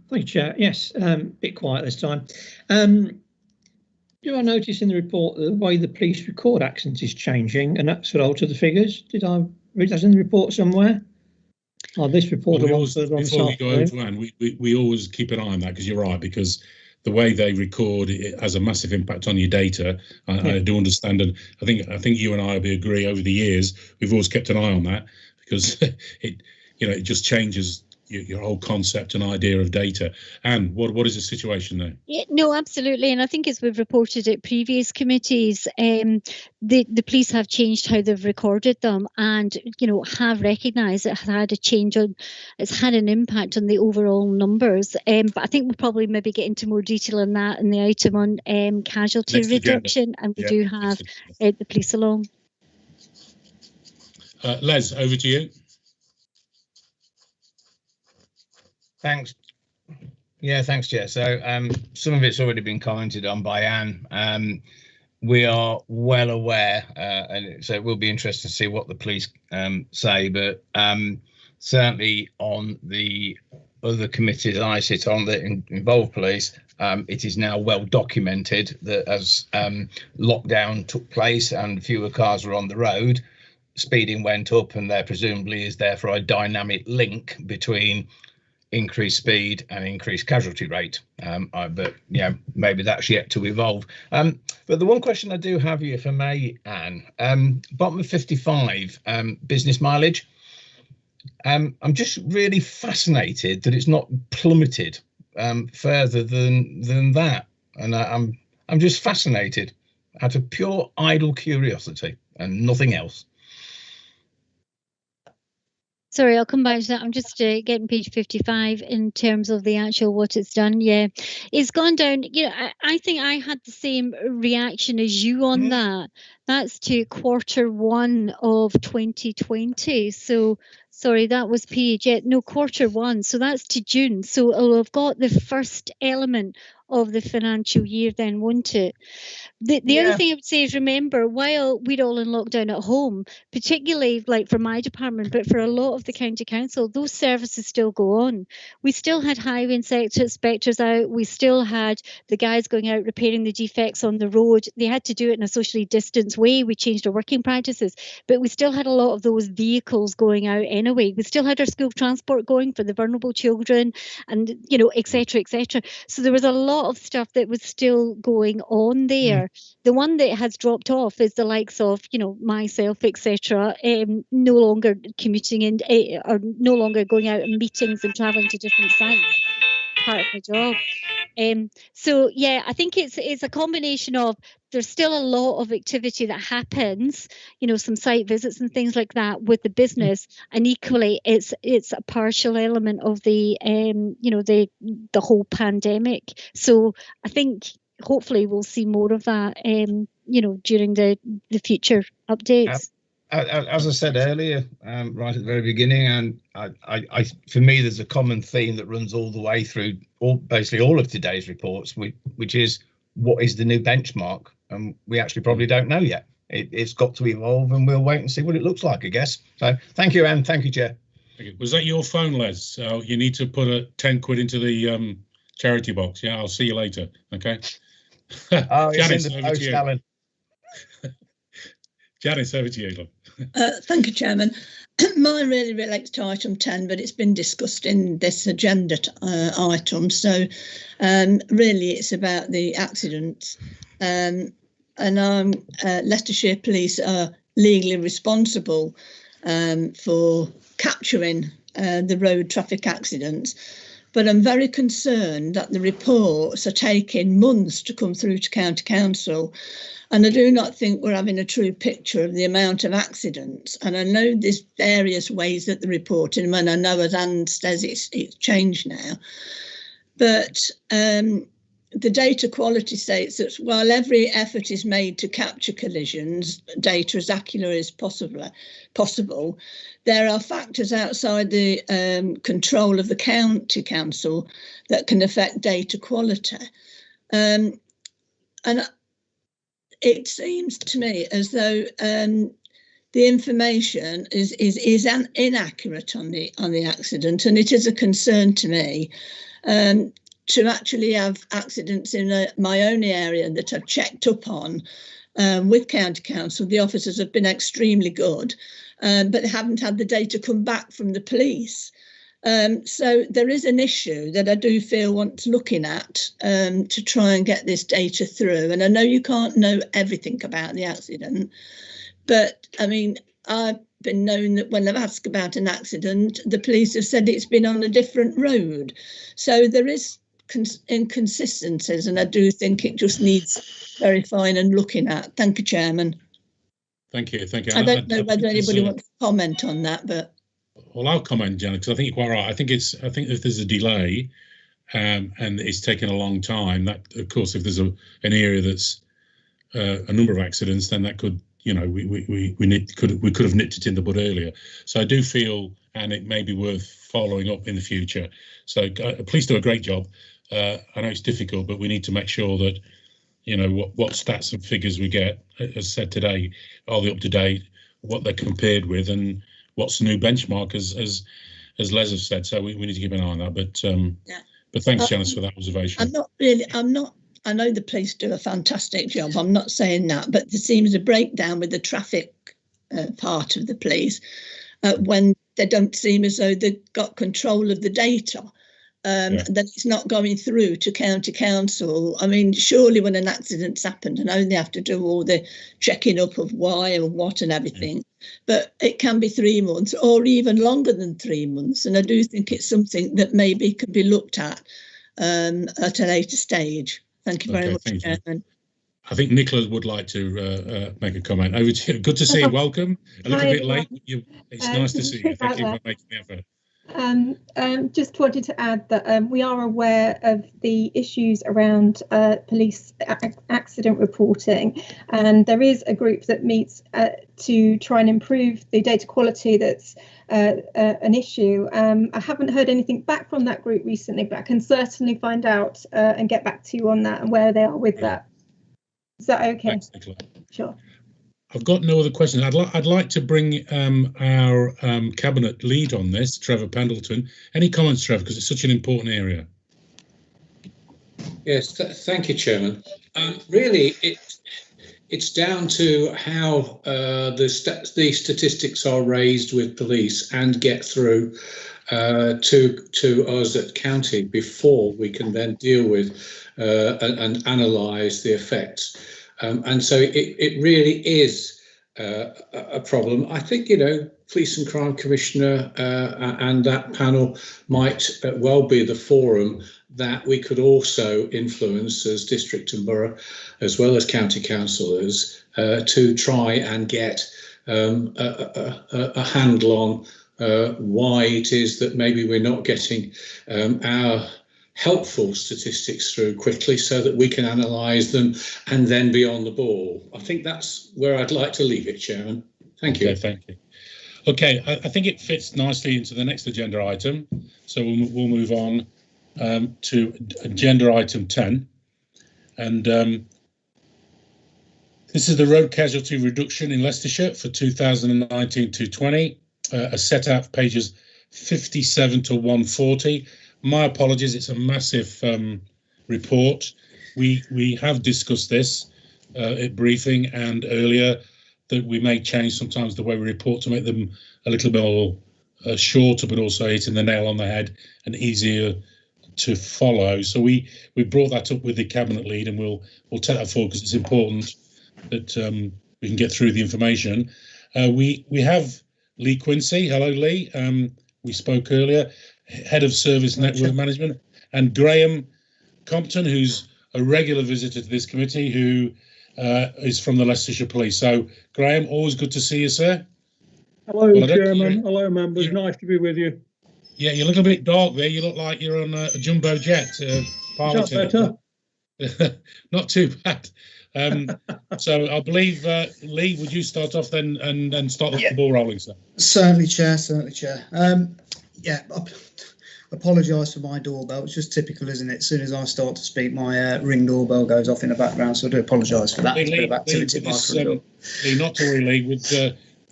Thank you, Chair. Yes, bit quiet this time. Do I notice in the report that the way the police record accidents is changing, and that's what altered the figures? Did I read that in the report somewhere? Oh, this report. Well, before we go over to Anne, we always keep an eye on that, because you're right, because the way they record it has a massive impact on your data. I do understand, and I think you and I will agree over the years we've always kept an eye on that, because it just changes your whole concept and idea of data. And what is the situation now? Yeah, no, absolutely. And I think as we've reported at previous committees, the police have changed how they've recorded them and, have recognised it has had a change on, it's had an impact on the overall numbers. But I think we'll probably maybe get into more detail on that in the item on casualty Next reduction. agenda. And we do have the police along. Les, over to you. Thanks. Yeah, thanks, Chair. So some of it's already been commented on by Anne. We are well aware, and so it will be interesting to see what the police say, but certainly on the other committees I sit on that involve police, it is now well documented that as lockdown took place and fewer cars were on the road, speeding went up, and there presumably is therefore a dynamic link between increased speed and increased casualty rate, but yeah, maybe that's yet to evolve. But the one question I do have here, if I may, Anne, bottom of 55, business mileage. I'm just really fascinated that it's not plummeted further than that, and I'm just fascinated out of pure idle curiosity and nothing else. Sorry, I'll come back to that. I'm just getting page 55 in terms of the actual what it's done. Yeah, it's gone down. I think I had the same reaction as you on that. That's to Q1 of 2020. So, sorry, that was period. Yeah, no, Q1. So that's to June. So it'll have got the first element of the financial year then, won't it? The other thing I would say is, remember, while we're all in lockdown at home, particularly like for my department, but for a lot of the county council, those services still go on. We still had highway inspectors out. We still had the guys going out repairing the defects on the road. They had to do it in a socially distanced way. We changed our working practices, but we still had a lot of those vehicles going out anyway. We still had our school transport going for the vulnerable children and, et cetera, et cetera. So there was a lot of stuff that was still going on there. The one that has dropped off is the likes of, myself, etc., no longer commuting in or no longer going out and meetings and travelling to different sites. Part of my job. So yeah, I think it's a combination of there's still a lot of activity that happens, some site visits and things like that with the business, and equally it's a partial element of the the whole pandemic. So I think hopefully we'll see more of that during the future updates. As I said earlier, right at the very beginning, and I for me there's a common theme that runs all the way through basically all of today's reports, which is what is the new benchmark, and we actually probably don't know yet. It's got to evolve, and we'll wait and see what it looks like, I guess. So thank you, Anne. Thank you, Chair. Was that your phone, Les? So you need to put a 10 quid into the charity box. Yeah, I'll see you later. Okay. Janice, over to you. Janice, over to you. Thank you, Chairman. Mine really relates to item 10, but it's been discussed in this agenda item. So really it's about the accidents. And Leicestershire Police are legally responsible for capturing the road traffic accidents. But I'm very concerned that the reports are taking months to come through to County Council. And I do not think we're having a true picture of the amount of accidents. And I know there's various ways that they're reporting, and I know, as Anne says, it's changed now. But the data quality states that while every effort is made to capture collisions, data as accurate as possible, there are factors outside the control of the county council that can affect data quality. And it seems to me as though the information is inaccurate on the accident, and it is a concern to me to actually have accidents in my own area that I've checked up on with County Council. The officers have been extremely good, but they haven't had the data come back from the police. So there is an issue that I do feel wants looking at to try and get this data through. And I know you can't know everything about the accident, but I mean, I been known that when they've asked about an accident, the police have said it's been on a different road. So there is inconsistencies, and I do think it just needs verifying and looking at. Thank you, Chairman. Thank you. I don't know whether anybody wants to comment on that, but well, I'll comment, Janet, because I think you're quite right. I think if there's a delay and it's taken a long time, that of course, if there's an area that's a number of accidents, then that could, you know, we could have nipped it in the bud earlier. So I do feel, and it may be worth following up in the future. So please do a great job. I know it's difficult, but we need to make sure that, you know, what stats and figures we get, as said today, are they up to date, what they're compared with, and what's the new benchmark, as Les has said. So we need to keep an eye on that. But thanks, Janice, for that observation. I know the police do a fantastic job. I'm not saying that, but there seems a breakdown with the traffic part of the police when they don't seem as though they've got control of the data. Then it's not going through to county council. I mean, surely when an accident's happened, I know they have to do all the checking up of why and what and everything, but it can be 3 months or even longer than 3 months. And I do think it's something that maybe can be looked at a later stage. Thank you very much, Chairman. I think Nicola would like to make a comment. Over to you. Good to see you. Welcome. A little bit late. It's nice to see you. Thank you for making the effort. Just wanted to add that we are aware of the issues around police accident reporting, and there is a group that meets to try and improve the data quality that's an issue. I haven't heard anything back from that group recently, but I can certainly find out and get back to you on that and where they are with that. Is that okay? Thanks, Nicola. Sure. I've got no other questions. I'd like to bring our cabinet lead on this, Trevor Pendleton. Any comments, Trevor, because it's such an important area? Yes, thank you, Chairman. Really, it's down to how the statistics are raised with police and get through to us at county before we can then deal with and analyse the effects. And so it really is a problem. I think, you know, Police and Crime Commissioner and that panel might well be the forum that we could also influence as district and borough, as well as county councillors, to try and get a handle on why it is that maybe we're not getting our helpful statistics through quickly so that we can analyse them and then be on the ball. I think that's where I'd like to leave it, Chairman. Thank you. Thank you. Okay, I think it fits nicely into the next agenda item. So we'll move on to agenda item 10. And this is the road casualty reduction in Leicestershire for 2019-2020, as set out pages 57 to 140. My apologies, it's a massive report. We have discussed this at briefing and earlier, that we may change sometimes the way we report to make them a little bit more shorter, but also hitting the nail on the head and easier to follow. So we brought that up with the cabinet lead, and we'll take that forward because it's important that we can get through the information. We have Lee Quincy. Hello, Lee. We spoke earlier. Head of Service Network Management, and Graham Compton, who's a regular visitor to this committee, who is from the Leicestershire Police. So, Graham, always good to see you, sir. Hello, Chairman. Hello, members. Nice to be with you. Yeah, you look a bit dark there. You look like you're on a jumbo jet. Is that better? Not too bad. So I believe, Lee, would you start off then and start the ball rolling, sir? Certainly, Chair. Yeah, I apologise for my doorbell. It's just typical, isn't it? As soon as I start to speak, my Ring doorbell goes off in the background, so I do apologise for that. It's a bit of activity Lee, not to worry, Lee,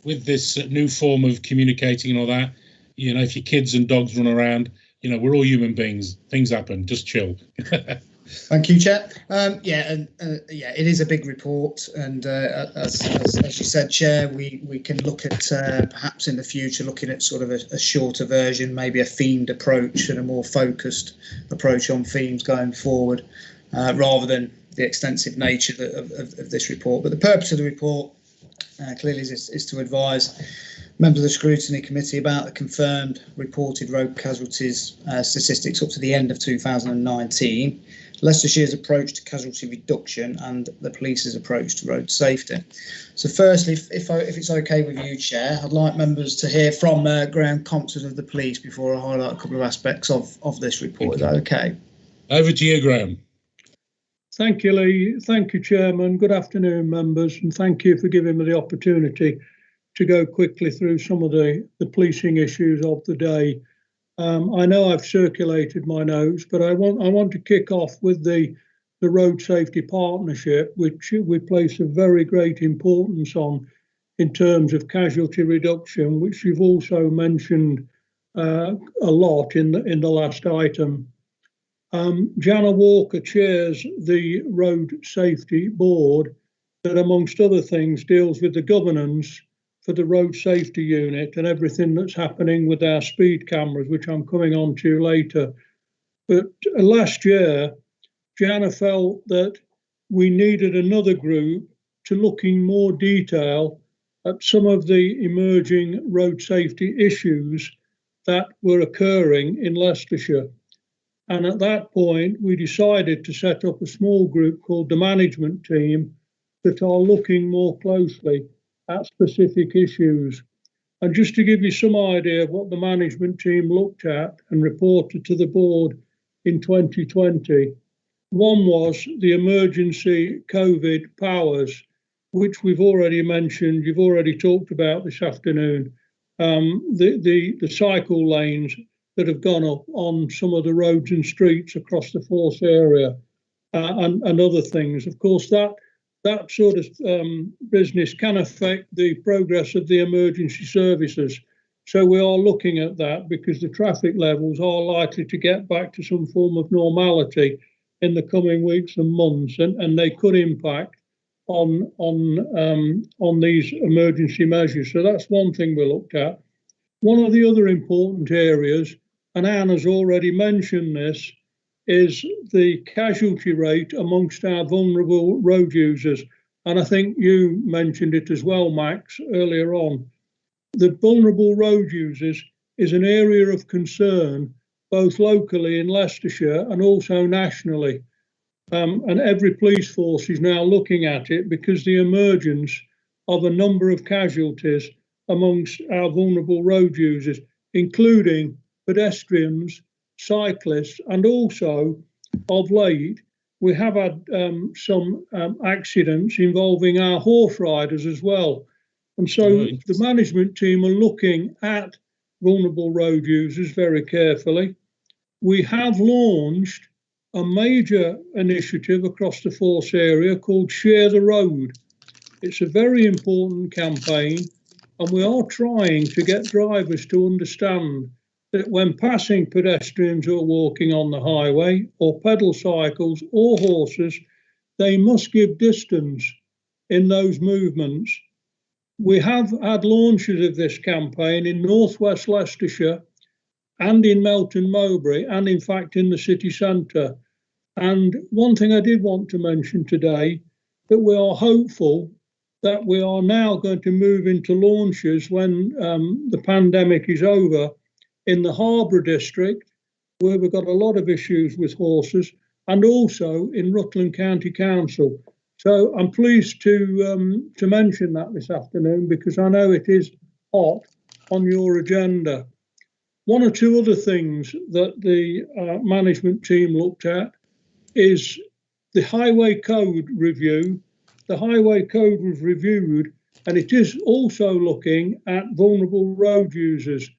with this new form of communicating and all that, you know, if your kids and dogs run around, you know, we're all human beings. Things happen. Just chill. Thank you, Chair. It is a big report, and as you said, Chair, we can look at perhaps in the future looking at sort of a shorter version, maybe a themed approach and a more focused approach on themes going forward, rather than the extensive nature of this report. But the purpose of the report clearly is to advise members of the Scrutiny Committee about the confirmed reported road casualties statistics up to the end of 2019, Leicestershire's approach to casualty reduction and the police's approach to road safety. So firstly, if it's okay with you, Chair, I'd like members to hear from Graham Compton of the police before I highlight a couple of aspects of this report. Is that okay? Over to you, Graham. Thank you, Lee. Thank you, Chairman. Good afternoon, members, and thank you for giving me the opportunity to go quickly through some of the policing issues of the day. I know I've circulated my notes, but I want to kick off with the Road Safety Partnership, which we place a very great importance on in terms of casualty reduction, which you've also mentioned a lot in the last item. Jana Walker chairs the Road Safety Board that, amongst other things, deals with the governance for the Road Safety Unit and everything that's happening with our speed cameras, which I'm coming on to later. But last year, Jana felt that we needed another group to look in more detail at some of the emerging road safety issues that were occurring in Leicestershire. And at that point, we decided to set up a small group called the management team that are looking more closely at specific issues. And just to give you some idea of what the management team looked at and reported to the board in 2020, one was the emergency COVID powers, which we've already mentioned, you've already talked about this afternoon, the cycle lanes that have gone up on some of the roads and streets across the Force area and other things. Of course, that sort of business can affect the progress of the emergency services. So we are looking at that because the traffic levels are likely to get back to some form of normality in the coming weeks and months, and they could impact on these emergency measures. So that's one thing we looked at. One of the other important areas, and Anne has already mentioned this, is the casualty rate amongst our vulnerable road users. And I think you mentioned it as well, Max, earlier on. The vulnerable road users is an area of concern, both locally in Leicestershire and also nationally. And every police force is now looking at it because the emergence of a number of casualties amongst our vulnerable road users, including pedestrians, cyclists, and also of late we have had some accidents involving our horse riders as well. And so the management team are looking at vulnerable road users very carefully. We have launched a major initiative across the Force area called Share the Road. It's a very important campaign, and we are trying to get drivers to understand that when passing pedestrians who are walking on the highway, or pedal cycles or horses, they must give distance in those movements. We have had launches of this campaign in northwest Leicestershire and in Melton, Mowbray, and in fact in the city centre. And one thing I did want to mention today, that we are hopeful that we are now going to move into launches when the pandemic is over in the Harbour district, where we've got a lot of issues with horses, and also in Rutland County Council. So I'm pleased to mention that this afternoon because I know it is hot on your agenda. One or two other things that the management team looked at is the Highway Code review. The Highway Code was reviewed, and it is also looking at vulnerable road users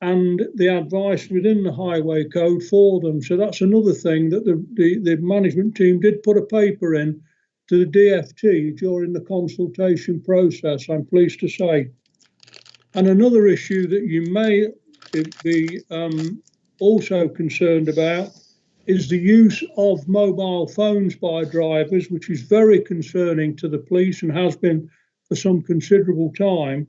and the advice within the Highway Code for them. So that's another thing that the management team did put a paper in to the DFT during the consultation process, I'm pleased to say. And another issue that you may be also concerned about is the use of mobile phones by drivers, which is very concerning to the police and has been for some considerable time.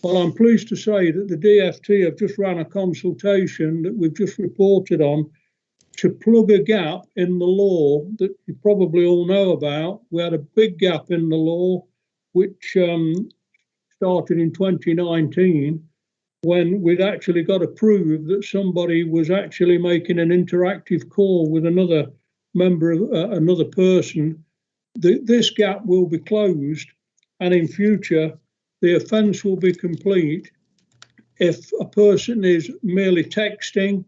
Well, I'm pleased to say that the DFT have just ran a consultation that we've just reported on to plug a gap in the law that you probably all know about. We had a big gap in the law, which started in 2019, when we'd actually got to prove that somebody was actually making an interactive call with another member of another person. This gap will be closed, and in future the offence will be complete if a person is merely texting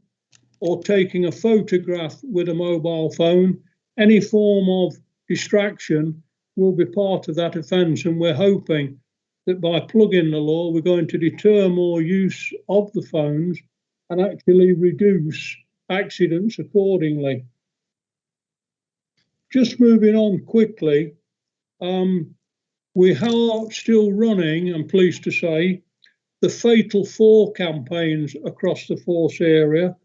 or taking a photograph with a mobile phone. Any form of distraction will be part of that offence, and we're hoping that by plugging the law, we're going to deter more use of the phones and actually reduce accidents accordingly. Just moving on quickly, we are still running, I'm pleased to say, the Fatal 4 campaigns across the force area.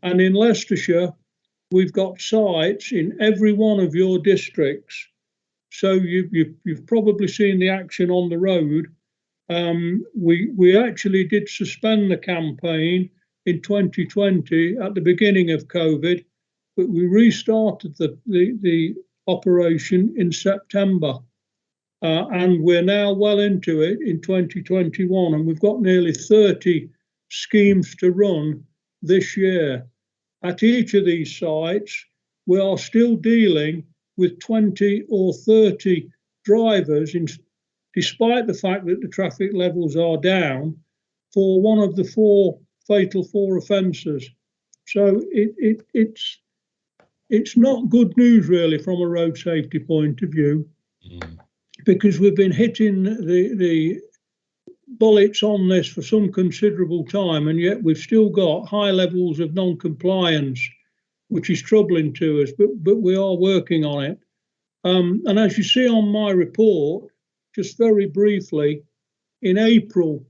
And in Leicestershire, we've got sites in every one of your districts. So you've probably seen the action on the road. We actually did suspend the campaign in 2020 at the beginning of COVID, but we restarted the operation in September. And we're now well into it in 2021, and we've got nearly 30 schemes to run this year. At each of these sites, we are still dealing with 20 or 30 drivers, despite the fact that the traffic levels are down, for one of the 4 fatal 4 offences. So it's not good news really from a road safety point of view, because we've been hitting the bullets on this for some considerable time, and yet we've still got high levels of non-compliance, which is troubling to us, but we are working on it. And as you see on my report, just very briefly, in April,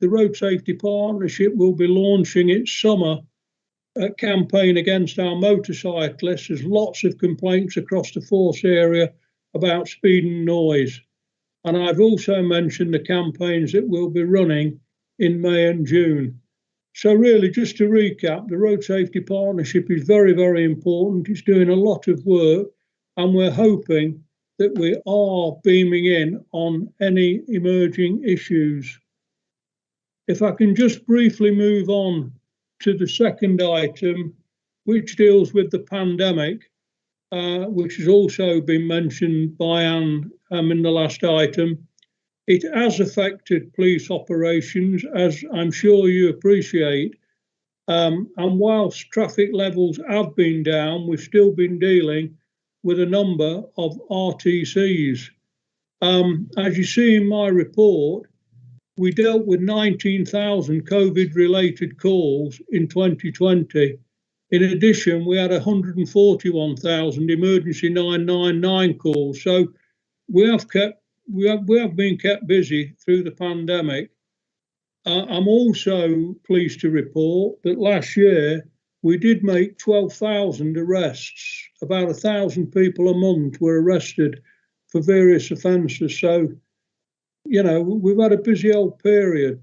the Road Safety Partnership will be launching its summer campaign against our motorcyclists. There's lots of complaints across the force area about speed and noise. And I've also mentioned the campaigns that we'll be running in May and June. So really, just to recap, the Road Safety Partnership is very, very important. It's doing a lot of work, and we're hoping that we are beaming in on any emerging issues. If I can just briefly move on to the second item, which deals with the pandemic, which has also been mentioned by Anne in the last item. It has affected police operations, as I'm sure you appreciate. And whilst traffic levels have been down, we've still been dealing with a number of RTCs. As you see in my report, we dealt with 19,000 COVID-related calls in 2020. In addition, we had 141,000 emergency 999 calls. So we have been kept busy through the pandemic. I'm also pleased to report that last year we did make 12,000 arrests. About 1,000 people a month were arrested for various offences. So, you know, we've had a busy old period.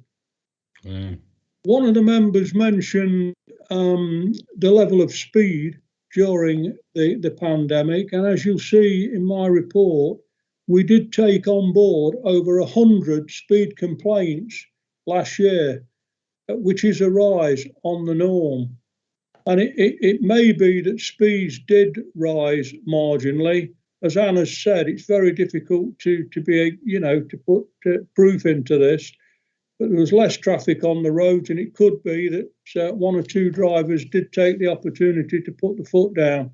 One of the members mentioned the level of speed during the pandemic, and as you'll see in my report, we did take on board over 100 speed complaints last year, which is a rise on the norm. And it may be that speeds did rise marginally. As Anne has said, it's very difficult to be, you know, to put proof into this. But there was less traffic on the roads, and it could be that 1 or 2 drivers did take the opportunity to put the foot down.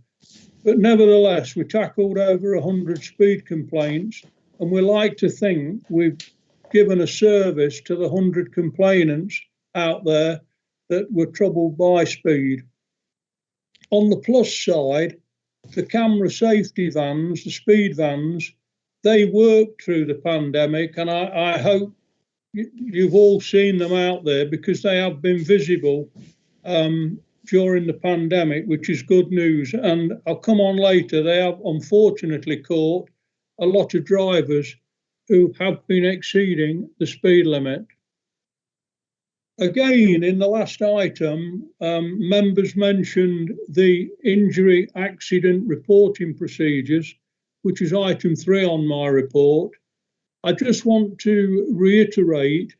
But nevertheless, we tackled over 100 speed complaints, and we like to think we've given a service to the 100 complainants out there that were troubled by speed. On the plus side, the camera safety vans, the speed vans, they worked through the pandemic, and I hope you've all seen them out there, because they have been visible during the pandemic, which is good news. And I'll come on later, they have unfortunately caught a lot of drivers who have been exceeding the speed limit. Again, in the last item, members mentioned the injury accident reporting procedures, which is item 3 on my report. I just want to reiterate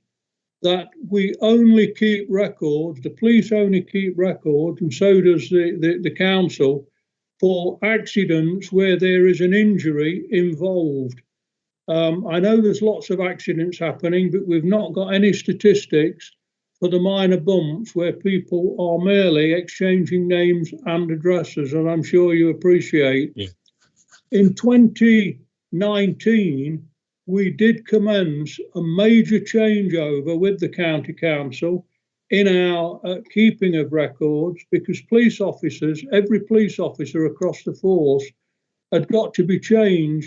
that we only keep records, the police only keep records, and so does the council, for accidents where there is an injury involved. I know there's lots of accidents happening, but we've not got any statistics for the minor bumps where people are merely exchanging names and addresses, and I'm sure you appreciate. Yeah. In 2019, we did commence a major changeover with the county council in our keeping of records, because police officers, every police officer across the force had got to be trained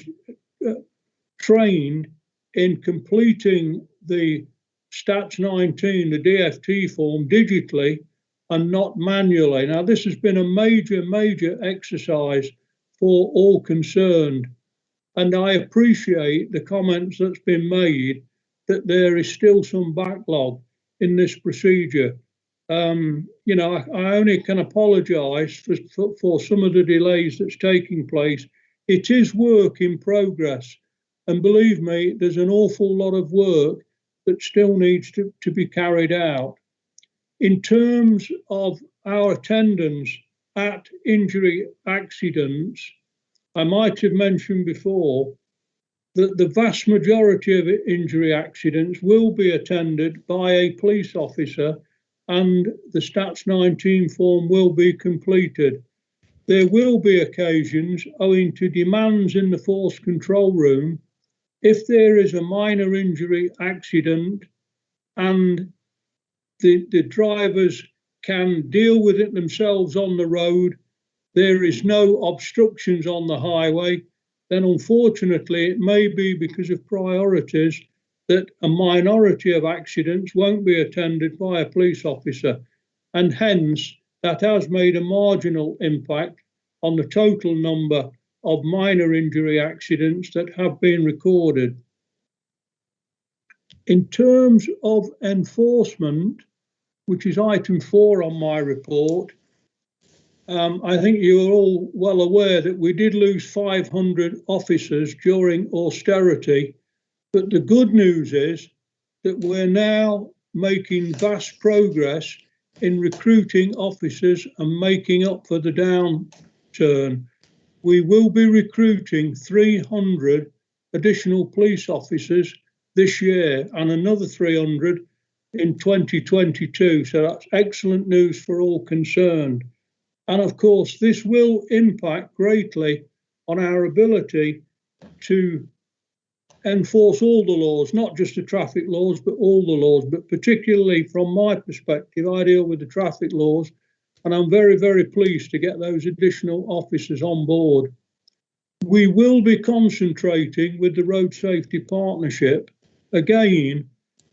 in completing the Stats 19, the DFT form, digitally and not manually. Now, this has been a major exercise for all concerned. And I appreciate the comments that's been made that there is still some backlog in this procedure. You know, I only can apologise for some of the delays that's taking place. It is work in progress. And believe me, there's an awful lot of work that still needs to be carried out. In terms of our attendance at injury accidents, I might have mentioned before that the vast majority of injury accidents will be attended by a police officer, and the Stats 19 form will be completed. There will be occasions, owing to demands in the force control room, if there is a minor injury accident and the drivers can deal with it themselves on the road, there is no obstructions on the highway, then unfortunately it may be because of priorities that a minority of accidents won't be attended by a police officer, and hence that has made a marginal impact on the total number of minor injury accidents that have been recorded. In terms of enforcement, which is item 4 on my report, I think you are all well aware that we did lose 500 officers during austerity, but the good news is that we're now making vast progress in recruiting officers and making up for the downturn. We will be recruiting 300 additional police officers this year and another 300 in 2022, so that's excellent news for all concerned. And of course, this will impact greatly on our ability to enforce all the laws, not just the traffic laws, but all the laws. But particularly from my perspective, I deal with the traffic laws, and I'm very pleased to get those additional officers on board. We will be concentrating with the Road Safety Partnership, again,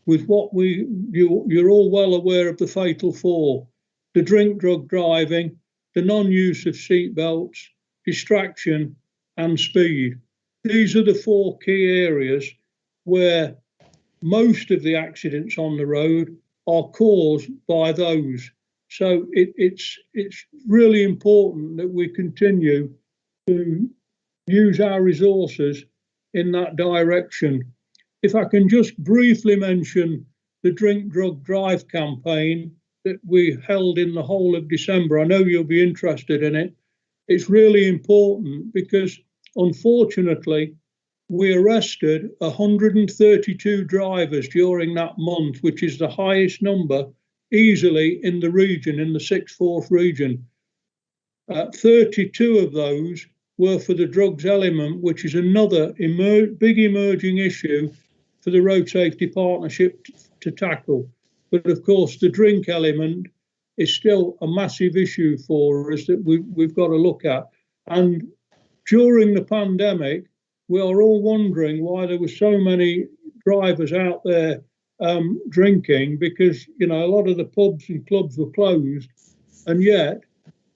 with what you're all well aware of the fatal four: the drink, drug driving, the non-use of seat belts, distraction and speed. These are the 4 key areas where most of the accidents on the road are caused by those. So it's really important that we continue to use our resources in that direction. If I can just briefly mention the Drink, Drug, Drive campaign that we held in the whole of December. I know you'll be interested in it. It's really important because, unfortunately, we arrested 132 drivers during that month, which is the highest number easily in the region, in the 6th Force region. 32 of those were for the drugs element, which is another big emerging issue for the Road Safety Partnership to tackle. But of course, the drink element is still a massive issue for us that we've got to look at. And during the pandemic, we are all wondering why there were so many drivers out there drinking, because, you know, a lot of the pubs and clubs were closed, and yet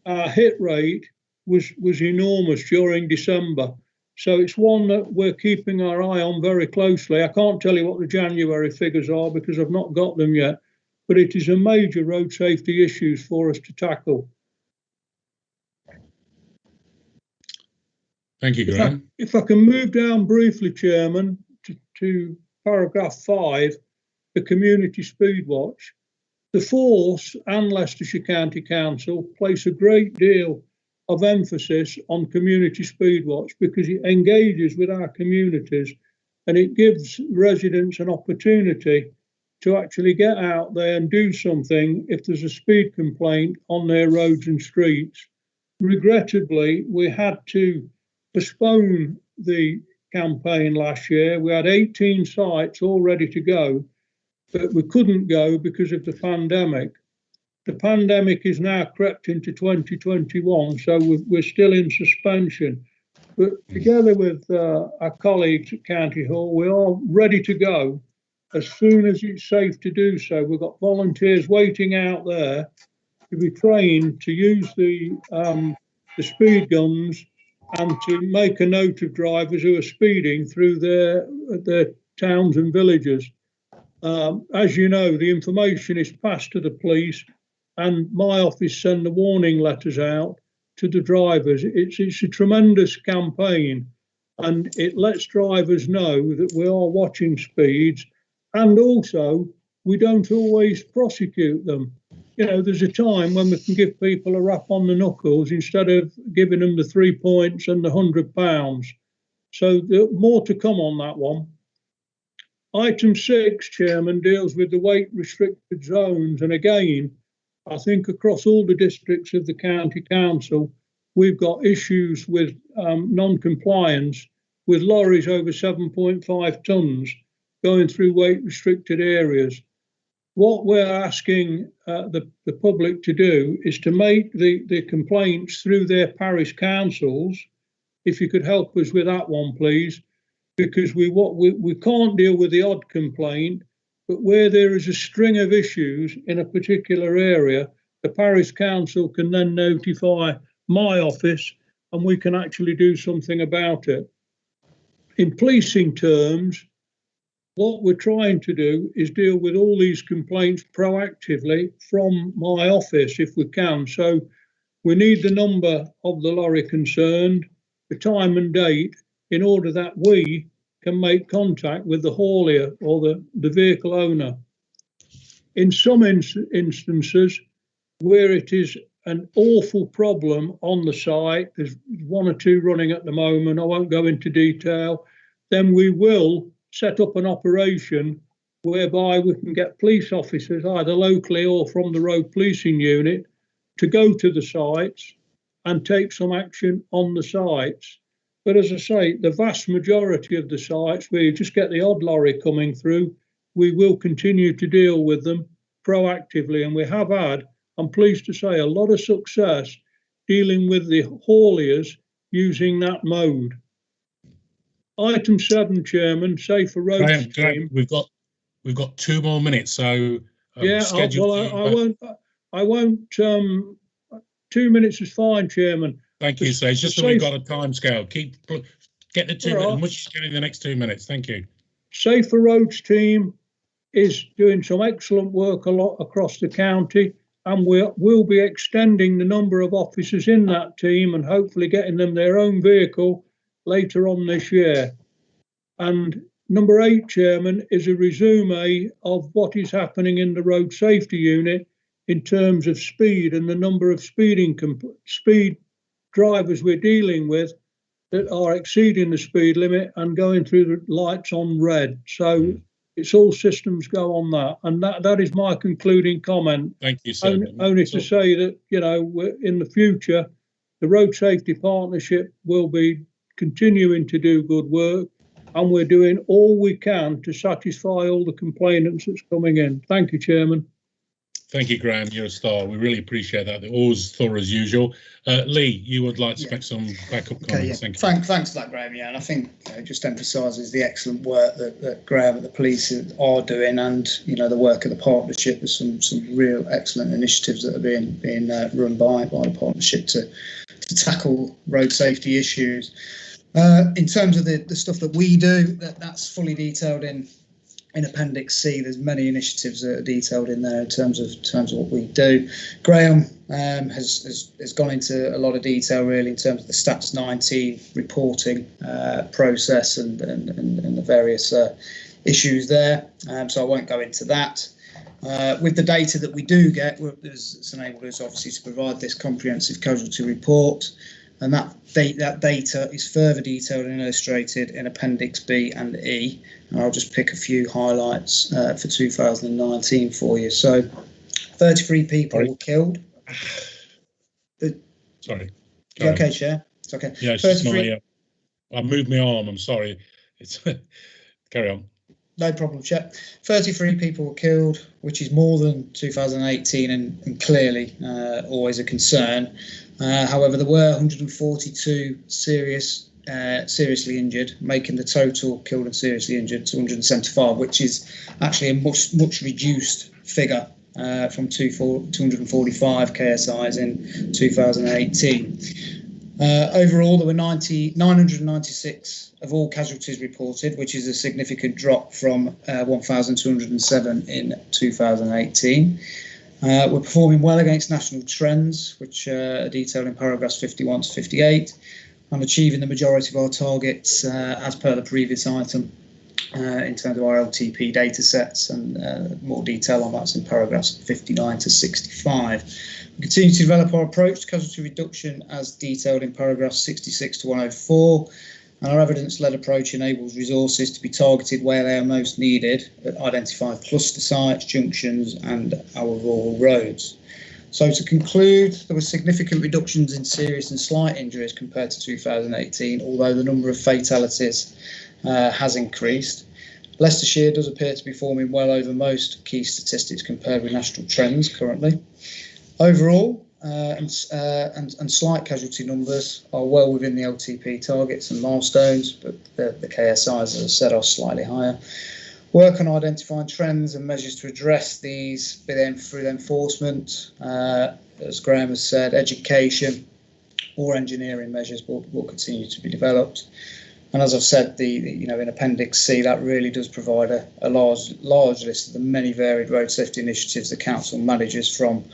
our hit rate was enormous during December. So it's one that we're keeping our eye on very closely. I can't tell you what the January figures are because I've not got them yet, but it is a major road safety issue for us to tackle. Thank you, Graham. If I can move down briefly, Chairman, to paragraph 5, the community speed watch. The force and Leicestershire County Council place a great deal of emphasis on community speed watch because it engages with our communities and it gives residents an opportunity to actually get out there and do something if there's a speed complaint on their roads and streets. Regrettably, we had to postpone the campaign last year. We had 18 sites all ready to go, but we couldn't go because of the pandemic. The pandemic is now crept into 2021, so we're still in suspension. But together with our colleagues at County Hall, we are ready to go as soon as it's safe to do so. We've got volunteers waiting out there to be trained to use the speed guns and to make a note of drivers who are speeding through their towns and villages. As you know, the information is passed to the police, and my office send the warning letters out to the drivers. It's a tremendous campaign, and it lets drivers know that we are watching speeds, and also we don't always prosecute them. You know, there's a time when we can give people a rap on the knuckles instead of giving them the 3 points and the £100. So more to come on that one. Item 6, Chairman, deals with the weight restricted zones. And again, I think across all the districts of the County Council, we've got issues with non-compliance with lorries over 7.5 tonnes going through weight restricted areas. What we're asking the public to do is to make the complaints through their parish councils. If you could help us with that one, please, because we can't deal with the odd complaint, but where there is a string of issues in a particular area, the parish council can then notify my office and we can actually do something about it. In policing terms, what we're trying to do is deal with all these complaints proactively from my office if we can. So we need the number of the lorry concerned, the time and date, in order that we can make contact with the haulier or the vehicle owner. In some instances where it is an awful problem on the site, there's 1 or 2 running at the moment, I won't go into detail, then we will set up an operation whereby we can get police officers either locally or from the road policing unit to go to the sites and take some action on the sites. But as I say, the vast majority of the sites where you just get the odd lorry coming through, we will continue to deal with them proactively, and we have had, I'm pleased to say, a lot of success dealing with the hauliers using that mode. Item 7, Chairman, safer roads team. We've got 2 more minutes, so yeah. I won't. 2 minutes is fine, Chairman. Thank you, sir. It's just that we've got a time scale. Get the 2 minutes, as much as you can in the next 2 minutes. Thank you. Safer roads team is doing some excellent work a lot across the county, and we'll be extending the number of officers in that team and hopefully getting them their own vehicle later on this year. And number 8, Chairman, is a resume of what is happening in the road safety unit in terms of speed and the number of speed drivers we're dealing with that are exceeding the speed limit and going through the lights on red. So it's all systems go on that. And that is my concluding comment. Thank you, sir. Only to say that, you know, in the future, the Road Safety Partnership will be continuing to do good work, and we're doing all we can to satisfy all the complainants that's coming in. Thank you, Chairman. Thank you, Graham. You're a star. We really appreciate that. They're always thorough as usual. Lee, you would like to make some backup comments. Thank you. Thanks for that, Graham. Yeah, and I think it just emphasises the excellent work that Graham and the police are doing, and the work of the partnership. There's some real excellent initiatives that are being run by the partnership to tackle road safety issues. In terms of the stuff that we do, that's fully detailed in in Appendix C, there's many initiatives that are detailed in there in terms of what we do. Graham has gone into a lot of detail really in terms of the Stats 19 reporting process and the various issues there. So I won't go into that. With the data that we do get, it's enabled us obviously to provide this comprehensive casualty report, and that data is further detailed and illustrated in Appendix B and E. And I'll just pick a few highlights for 2019 for you. So 33 people were killed. Sorry. Okay, Chair. It's okay. Yeah, it's just I moved my arm. I'm sorry. It's carry on. No problem, Chair. 33 people were killed, which is more than 2018 and clearly always a concern. However, there were 142 seriously injured, making the total killed and seriously injured to 175, which is actually a much reduced figure from 245 KSIs in 2018. Overall, there were 996 of all casualties reported, which is a significant drop from 1,207 in 2018. We're performing well against national trends, which are detailed in paragraphs 51 to 58, and achieving the majority of our targets as per the previous item in terms of our LTP data sets, and more detail on that's in paragraphs 59 to 65. We continue to develop our approach to casualty reduction as detailed in paragraphs 66 to 104, and our evidence-led approach enables resources to be targeted where they are most needed at identified cluster sites, junctions and our rural roads. So to conclude, there were significant reductions in serious and slight injuries compared to 2018, although the number of fatalities has increased. Leicestershire does appear to be performing well over most key statistics compared with national trends currently. Overall, and slight casualty numbers are well within the LTP targets and milestones, but the KSIs, as I said, are slightly higher. Work on identifying trends and measures to address these through enforcement, as Graham has said, education or engineering measures will continue to be developed. And as I've said, in Appendix C, that really does provide a large list of the many varied road safety initiatives the council manages, from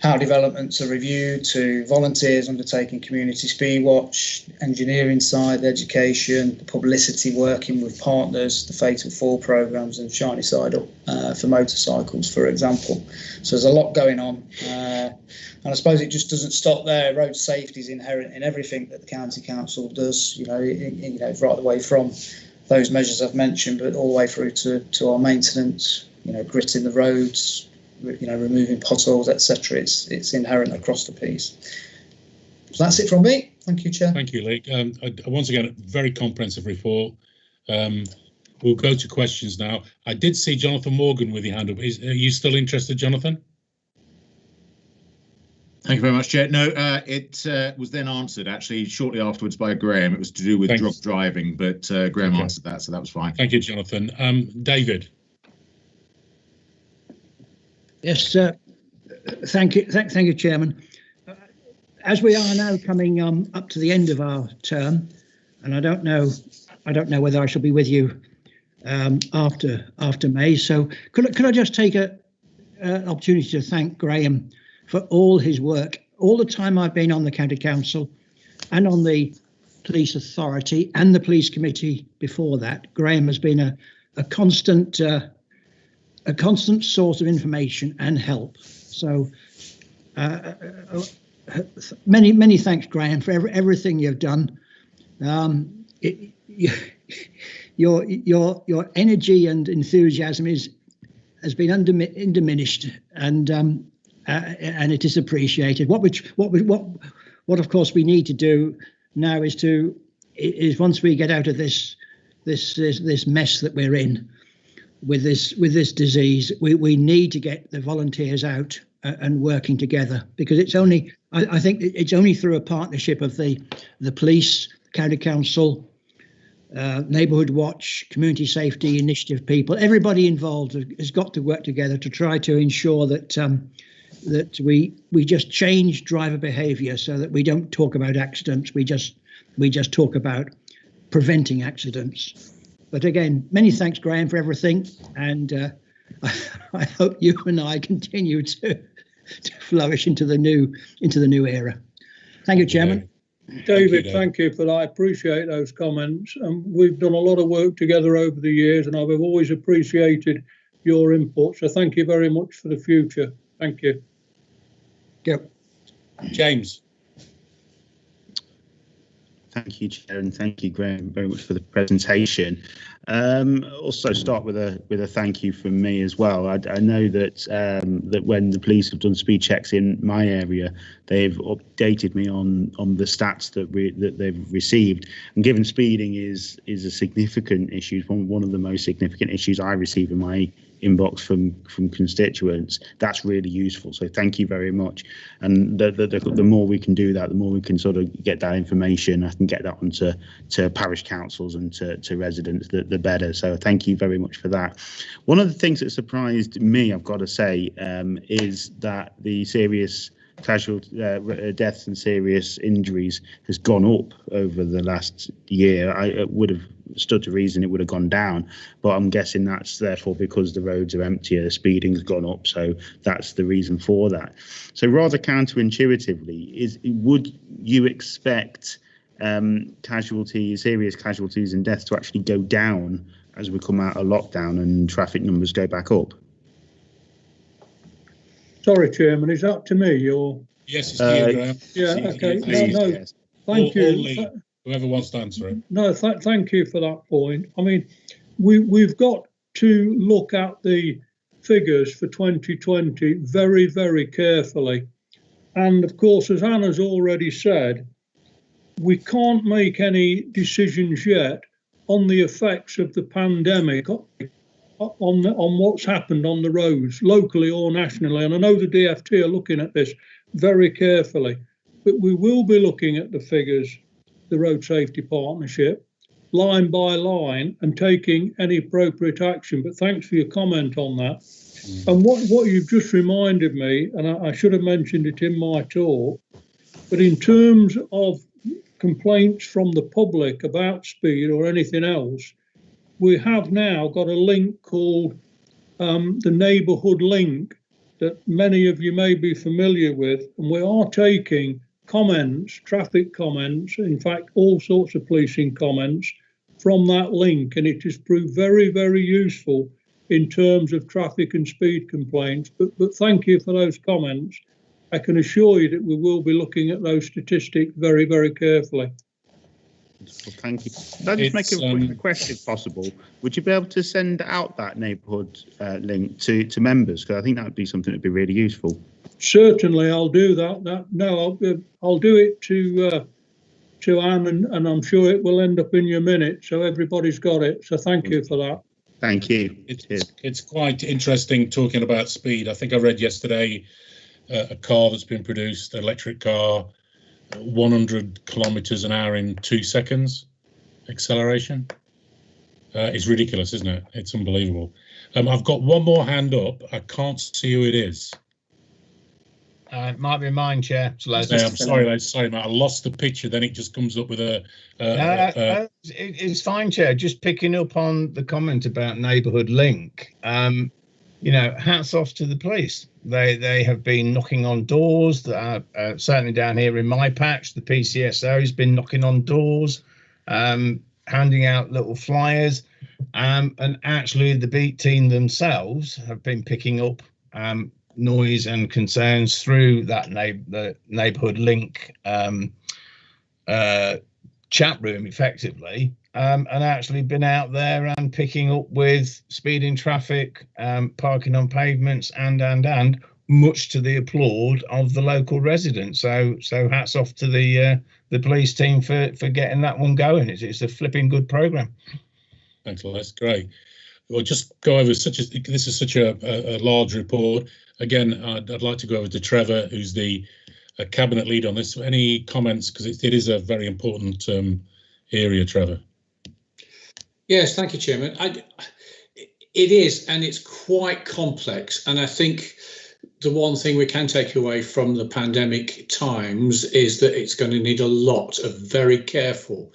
how developments are reviewed to volunteers undertaking community speed watch, engineering side, education, the publicity, working with partners, the fatal fall programs and shiny side up for motorcycles, for example. So there's a lot going on. And I suppose it just doesn't stop there. Road safety is inherent in everything that the county council does, right the way from those measures I've mentioned, but all the way through to our maintenance, gritting the roads, removing potholes, etc. It's inherent across the piece. So that's it from me. Thank you, Chair. Thank you, Lee. Once again, a very comprehensive report. We'll go to questions now. I did see Jonathan Morgan with your hand up. Are you still interested, Jonathan? Thank you very much, Chair. No, it was then answered actually shortly afterwards by Graham. It was to do with drunk driving, but Graham answered that, so that was fine. Thank you, Jonathan. David. Yes, thank you, Chairman. As we are now coming up to the end of our term, and I don't know whether I shall be with you after May. So could I just take an opportunity to thank Graham for all his work, all the time I've been on the county council and on the police authority and the police committee before that. Graham has been a constant source of information and help. So many thanks, Graham, for everything you've done. Your energy and enthusiasm has been undiminished, and it is appreciated. What of course we need to do now is once we get out of this mess that we're in with this disease, we need to get the volunteers out and working together, because I think it's only through a partnership of the police, county council, neighbourhood watch, community safety initiative people, everybody involved has got to work together to try to ensure that we just change driver behaviour so that we don't talk about accidents, we just talk about preventing accidents. But again, many thanks, Graham, for everything, and I hope you and I continue to flourish into the new era. Thank you, Chairman. David, thank you for that. I appreciate those comments. We've done a lot of work together over the years, and I've always appreciated your input. So thank you very much for the future. Thank you. Yep. James. Thank you, Chair, and thank you, Graham, very much for the presentation. Also start with a thank you from me as well. I know that that when the police have done speed checks in my area, they've updated me on the stats that they've received. And given speeding is a significant issue, one of the most significant issues I receive in my inbox from constituents, that's really useful. So thank you very much. And the more we can do that, the more we can sort of get that information. I can get that onto parish councils and to residents, the better. So thank you very much for that. One of the things that surprised me, I've got to say, is that the serious casualty deaths and serious injuries has gone up over the last year. I would have stood to reason it would have gone down, but I'm guessing that's therefore because the roads are emptier, the speeding's gone up, so that's the reason for that. So rather counterintuitively, would you expect serious casualties and deaths to actually go down as we come out of lockdown and traffic numbers go back up? Sorry, Chairman, is that to me or? Yes, it's to you, Graham. Yeah, okay. Please, no, yes. Thank you. Whoever wants to answer it. No, thank you for that point. I mean, we've got to look at the figures for 2020 very, very carefully. And of course, as Anna's already said, we can't make any decisions yet on the effects of the pandemic on what's happened on the roads, locally or nationally. And I know the DFT are looking at this very carefully, but we will be looking at the figures, the Road Safety Partnership, line by line, and taking any appropriate action. But thanks for your comment on that. And what you've just reminded me, and I should have mentioned it in my talk, but in terms of complaints from the public about speed or anything else, we have now got a link called the Neighbourhood Link that many of you may be familiar with, and we are taking comments, traffic comments, in fact, all sorts of policing comments from that link, and it has proved very, very useful in terms of traffic and speed complaints. But thank you for those comments. I can assure you that we will be looking at those statistics very, very carefully. Well, thank you. Could I just make a quick request, if possible? Would you be able to send out that neighbourhood link to members? Because I think that would be something that would be really useful. Certainly, I'll do that. I'll do it to Anne, and I'm sure it will end up in your minute, so everybody's got it. So thank you for that. Thank you. It's quite interesting talking about speed. I think I read yesterday a car that's been produced, an electric car, 100 kilometers an hour in 2 seconds acceleration. It's ridiculous, isn't it? It's unbelievable. I've got one more hand up. I can't see who it is. It might be mine, Chair. I'm sorry, mate. I lost the picture. Then it just comes up with a. It's fine, Chair. Just picking up on the comment about Neighbourhood Link. Hats off to the police. They have been knocking on doors. Certainly down here in my patch, the PCSO has been knocking on doors, handing out little flyers, and actually the beat team themselves have been picking up noise and concerns through that the Neighbourhood Link chat room, effectively, and actually been out there and picking up with speeding traffic, parking on pavements, and much to the applaud of the local residents. So hats off to the police team for getting that one going. It's a flipping good programme. Thanks, Les. Great. We'll just go over this is such a large report. Again, I'd like to go over to Trevor, who's the cabinet lead on this. Any comments, because it is a very important area, Trevor? Yes, thank you, Chairman. It is, and it's quite complex. And I think the one thing we can take away from the pandemic times is that it's going to need a lot of very careful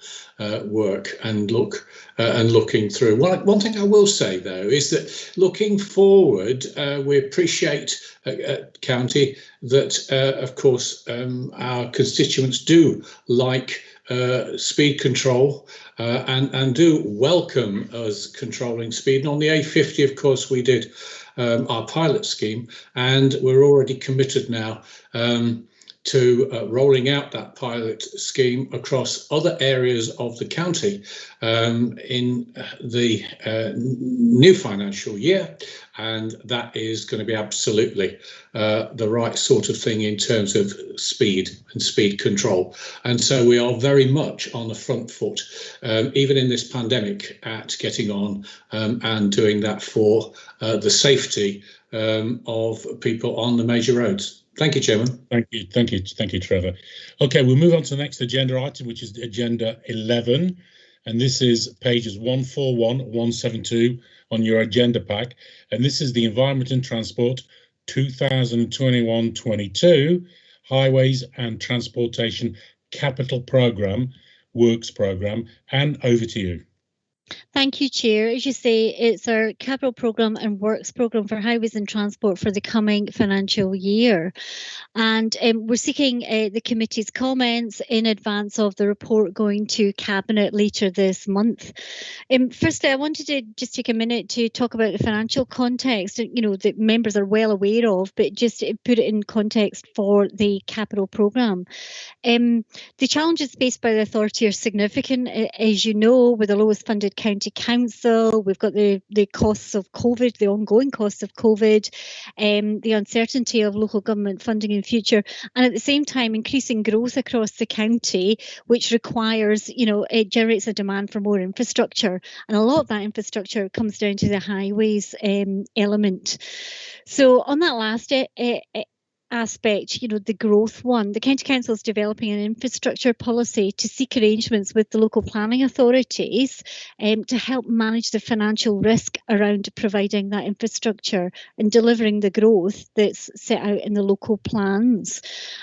work and looking through. One thing I will say, though, is that looking forward, we appreciate at County that, of course, our constituents do like speed control and do welcome us controlling speed. And on the A50, of course, we did our pilot scheme, and we're already committed now to rolling out that pilot scheme across other areas of the county in the new financial year. And that is going to be absolutely the right sort of thing in terms of speed and speed control. And so we are very much on the front foot, even in this pandemic, at getting on and doing that for the safety of people on the major roads. Thank you, Chairman. Thank you, Trevor. Okay, we'll move on to the next agenda item, which is Agenda 11. And this is pages 141, 172 on your agenda pack. And this is the Environment and Transport 2021-22 Highways and Transportation Capital Programme, Works Programme. And over to you. Thank you, Chair. As you say, it's our capital programme and works programme for highways and transport for the coming financial year. And we're seeking the committee's comments in advance of the report going to Cabinet later this month. Firstly, I wanted to just take a minute to talk about the financial context, you know, that members are well aware of, but just put it in context for the capital programme. The challenges faced by the authority are significant, as you know, with the lowest funded county council. We've got the costs of COVID, the ongoing costs of COVID, the uncertainty of local government funding in future, and at the same time increasing growth across the county, which requires, you know, it generates a demand for more infrastructure, and a lot of that infrastructure comes down to the highways element. So on that last aspect, you know, the growth one, the County Council is developing an infrastructure policy to seek arrangements with the local planning authorities to help manage the financial risk around providing that infrastructure and delivering the growth that's set out in the local plans.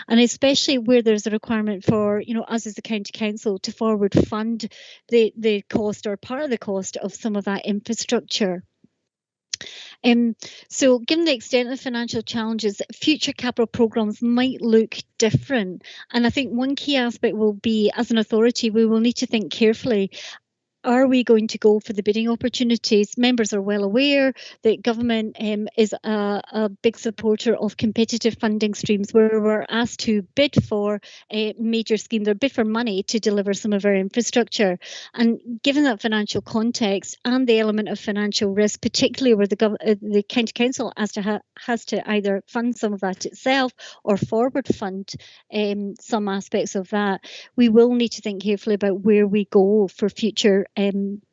And especially where there's a requirement for, you know, us as the County Council to forward fund the cost or part of the cost of some of that infrastructure. So given the extent of financial challenges, future capital programmes might look different. And I think one key aspect will be, as an authority, we will need to think carefully. Are we going to go for the bidding opportunities? Members are well aware that government is a big supporter of competitive funding streams where we're asked to bid for a major scheme, or bid for money to deliver some of our infrastructure. And given that financial context and the element of financial risk, particularly where the County Council has to either fund some of that itself or forward fund some aspects of that, we will need to think carefully about where we go for future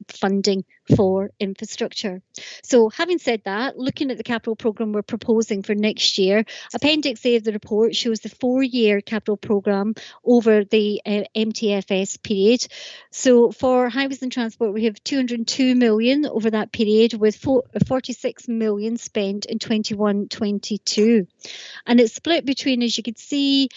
funding for infrastructure. So having said that, looking at the capital programme we're proposing for next year, Appendix A of the report shows the 4-year capital programme over the MTFS period. So for highways and transport, we have 202 million over that period, with 46 million spent in 21-22. And it's split between, as you can see,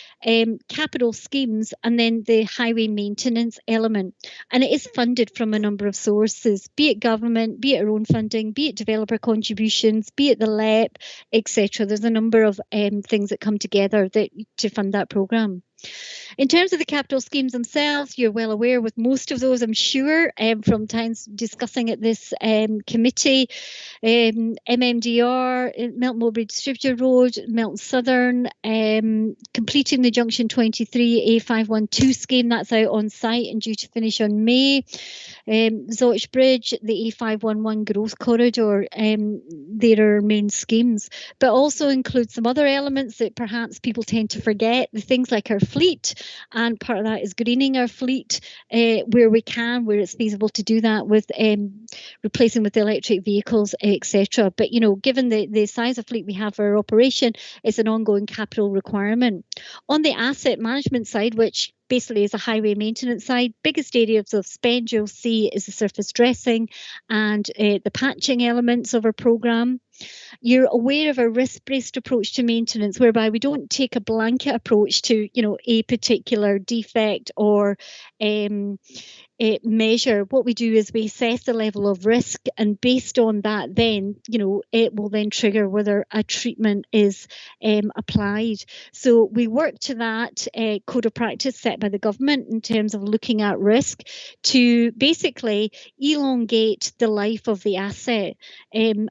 capital schemes and then the highway maintenance element. And it is funded from a number of sources, be it government, be it our own funding, be it developer contributions, be it the LEP, etc. There's a number of things that come together to fund that programme. In terms of the capital schemes themselves, you're well aware with most of those, I'm sure, from times discussing at this committee. MMDR, Melton Mowbray Distributor Road, Melton Southern, completing the Junction 23 A512 scheme, that's out on site and due to finish on May. Zoch Bridge, the A511 Growth Corridor, they're our main schemes, but also include some other elements that perhaps people tend to forget, the things like our fleet, and part of that is greening our fleet where we can, where it's feasible to do that, with replacing with electric vehicles, etc. But, you know, given the size of fleet we have for our operation, it's an ongoing capital requirement. On the asset management side, which basically is a highway maintenance side. Biggest areas of spend you'll see is the surface dressing and the patching elements of our programme. You're aware of a risk-based approach to maintenance, whereby we don't take a blanket approach to, a particular defect or measure. What we do is we assess the level of risk, and based on that, then it will then trigger whether a treatment is applied. So we work to that code of practice set by the government in terms of looking at risk to basically elongate the life of the asset and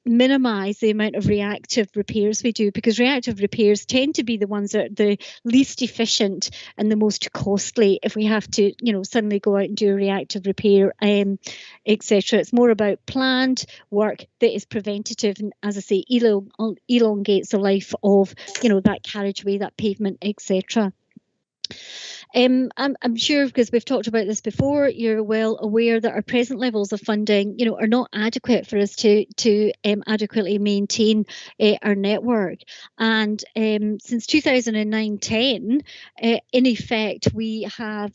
minimise the amount of reactive repairs we do, because reactive repairs tend to be the ones that are the least efficient and the most costly if we have to suddenly go out and do a reactive repair, etc. It's more about planned work that is preventative, and as I say, elongates the life of that carriageway, that pavement, etc. I'm sure, because we've talked about this before, you're well aware that our present levels of funding, are not adequate for us to adequately maintain our network. And since 2009-10, in effect, we have,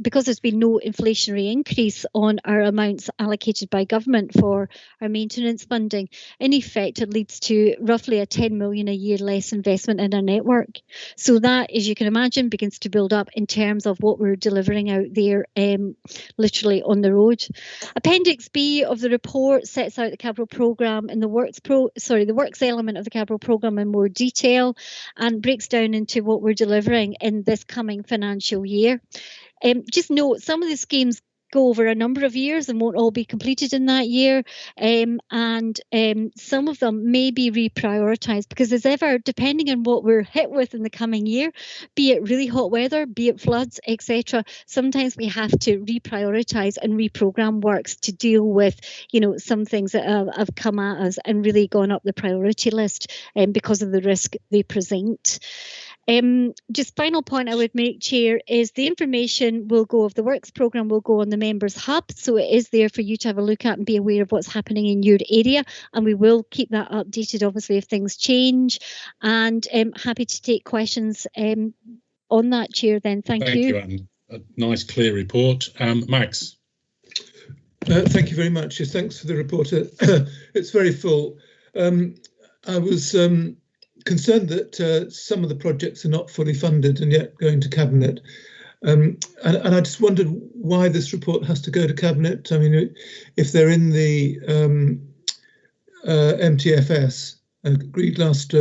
because there's been no inflationary increase on our amounts allocated by government for our maintenance funding, in effect, it leads to roughly a 10 million a year less investment in our network. So that, as you can imagine, begins to build up in terms of what we're delivering out there, literally on the road. Appendix B of the report sets out the capital programme and the works element of the capital programme in more detail, and breaks down into what we're delivering in this coming financial year. Just note, some of the schemes go over a number of years and won't all be completed in that year, and some of them may be reprioritised, because as ever, depending on what we're hit with in the coming year, be it really hot weather, be it floods, etc., sometimes we have to reprioritise and reprogram works to deal with some things that have come at us and really gone up the priority list because of the risk they present. Just final point I would make, Chair, is the information will go of the works programme will go on the members hub, so it is there for you to have a look at and be aware of what's happening in your area, and we will keep that updated obviously if things change, and happy to take questions on that, Chair. Then thank you. Anne. A nice clear report. Max. Thank you very much. Yes, thanks for the report. It's very full. I was concerned that some of the projects are not fully funded and yet going to Cabinet. And I just wondered why this report has to go to Cabinet. I mean, if they're in the MTFS agreed last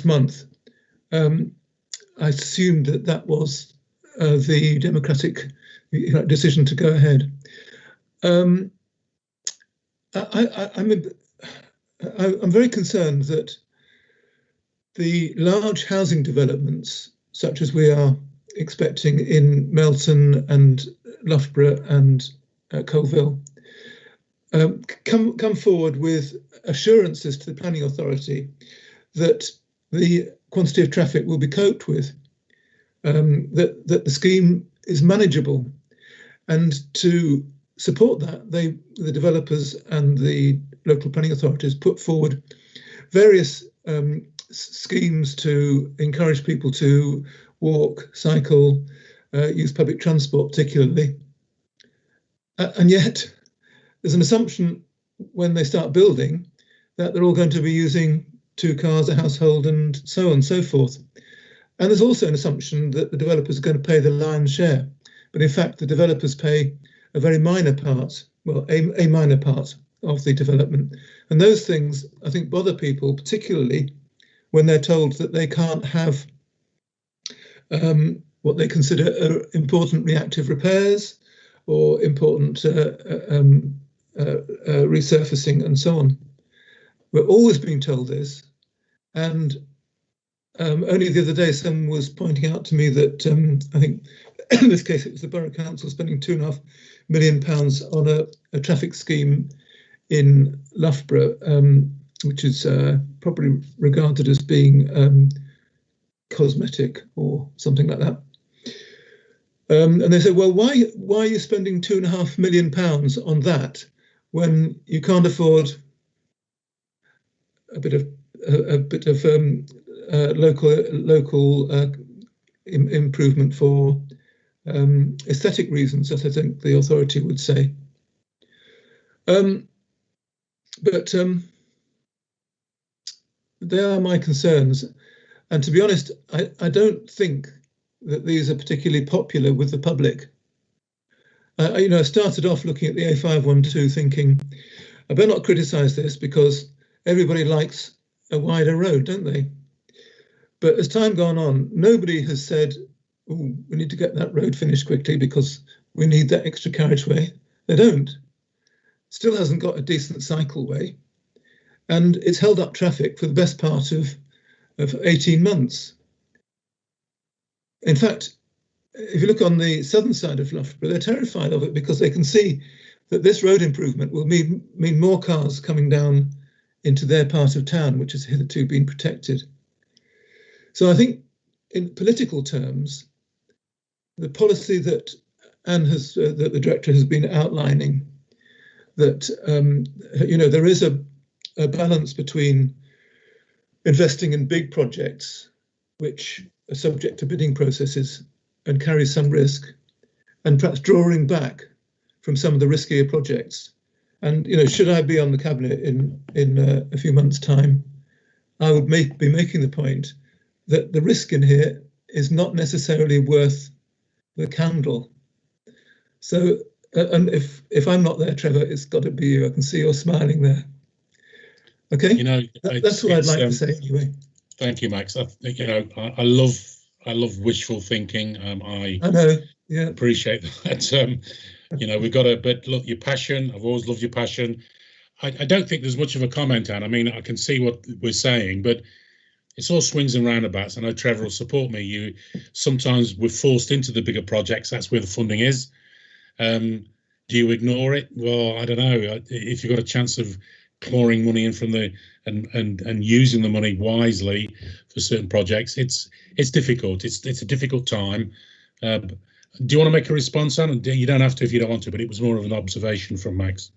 month, I assumed that was the democratic decision to go ahead. I'm very concerned that the large housing developments, such as we are expecting in Melton and Loughborough and Colville, come forward with assurances to the planning authority that the quantity of traffic will be coped with, that the scheme is manageable, and to support that, the developers and the local planning authorities put forward various schemes to encourage people to walk, cycle, use public transport particularly. And yet there's an assumption when they start building that they're all going to be using 2 cars a household and so on and so forth. And there's also an assumption that the developers are going to pay the lion's share. But in fact, the developers pay a very minor part, well, a minor part of the development. And those things, I think, bother people, particularly when they're told that they can't have what they consider important reactive repairs or important resurfacing and so on. We're always being told this. And only the other day, someone was pointing out to me that I think in this case it was the Borough Council spending £2.5 million on a traffic scheme in Loughborough, which is probably regarded as being cosmetic or something like that. And they said, well, why are you spending £2.5 million on that when you can't afford a bit of local improvement for aesthetic reasons, as I think the authority would say. But they are my concerns. And to be honest, I don't think that these are particularly popular with the public. I started off looking at the A512 thinking, I better not criticise this because everybody likes a wider road, don't they? But as time gone on, nobody has said, oh, we need to get that road finished quickly because we need that extra carriageway. They don't. Still hasn't got a decent cycleway. And it's held up traffic for the best part of 18 months. In fact, if you look on the southern side of Loughborough, they're terrified of it because they can see that this road improvement will mean more cars coming down into their part of town, which has hitherto been protected. So I think in political terms, the policy that Anne has, that the director has been outlining, that there is a balance between investing in big projects, which are subject to bidding processes and carry some risk, and perhaps drawing back from some of the riskier projects. And should I be on the cabinet in a few months' time, I would be making the point that the risk in here is not necessarily worth the candle. So, and if I'm not there, Trevor, it's got to be you. I can see you're smiling there. Okay, that's what I'd like to say anyway. Thank you, Max. I love wishful thinking. I know, yeah, appreciate that. We've got but look, your passion. I've always loved your passion. I don't think there's much of a comment, Anne. I mean, I can see what we're saying, but it's all swings and roundabouts. I know Trevor will support me. Sometimes we're forced into the bigger projects. That's where the funding is. Do you ignore it? Well, I don't know. If you've got a chance of clawing money in from and using the money wisely for certain projects, it's difficult. It's a difficult time. Do you want to make a response, Anne? You don't have to if you don't want to, but it was more of an observation from Max.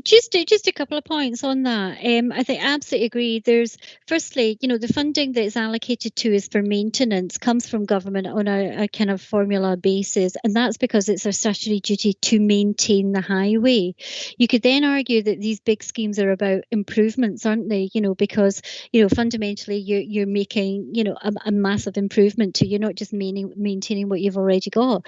Just a couple of points on that. I think I absolutely agree. There's firstly, the funding that is allocated to us for maintenance comes from government on a kind of formula basis, and that's because it's our statutory duty to maintain the highway. You could then argue that these big schemes are about improvements, aren't they? Because fundamentally you're making a massive improvement to. You're not just maintaining what you've already got.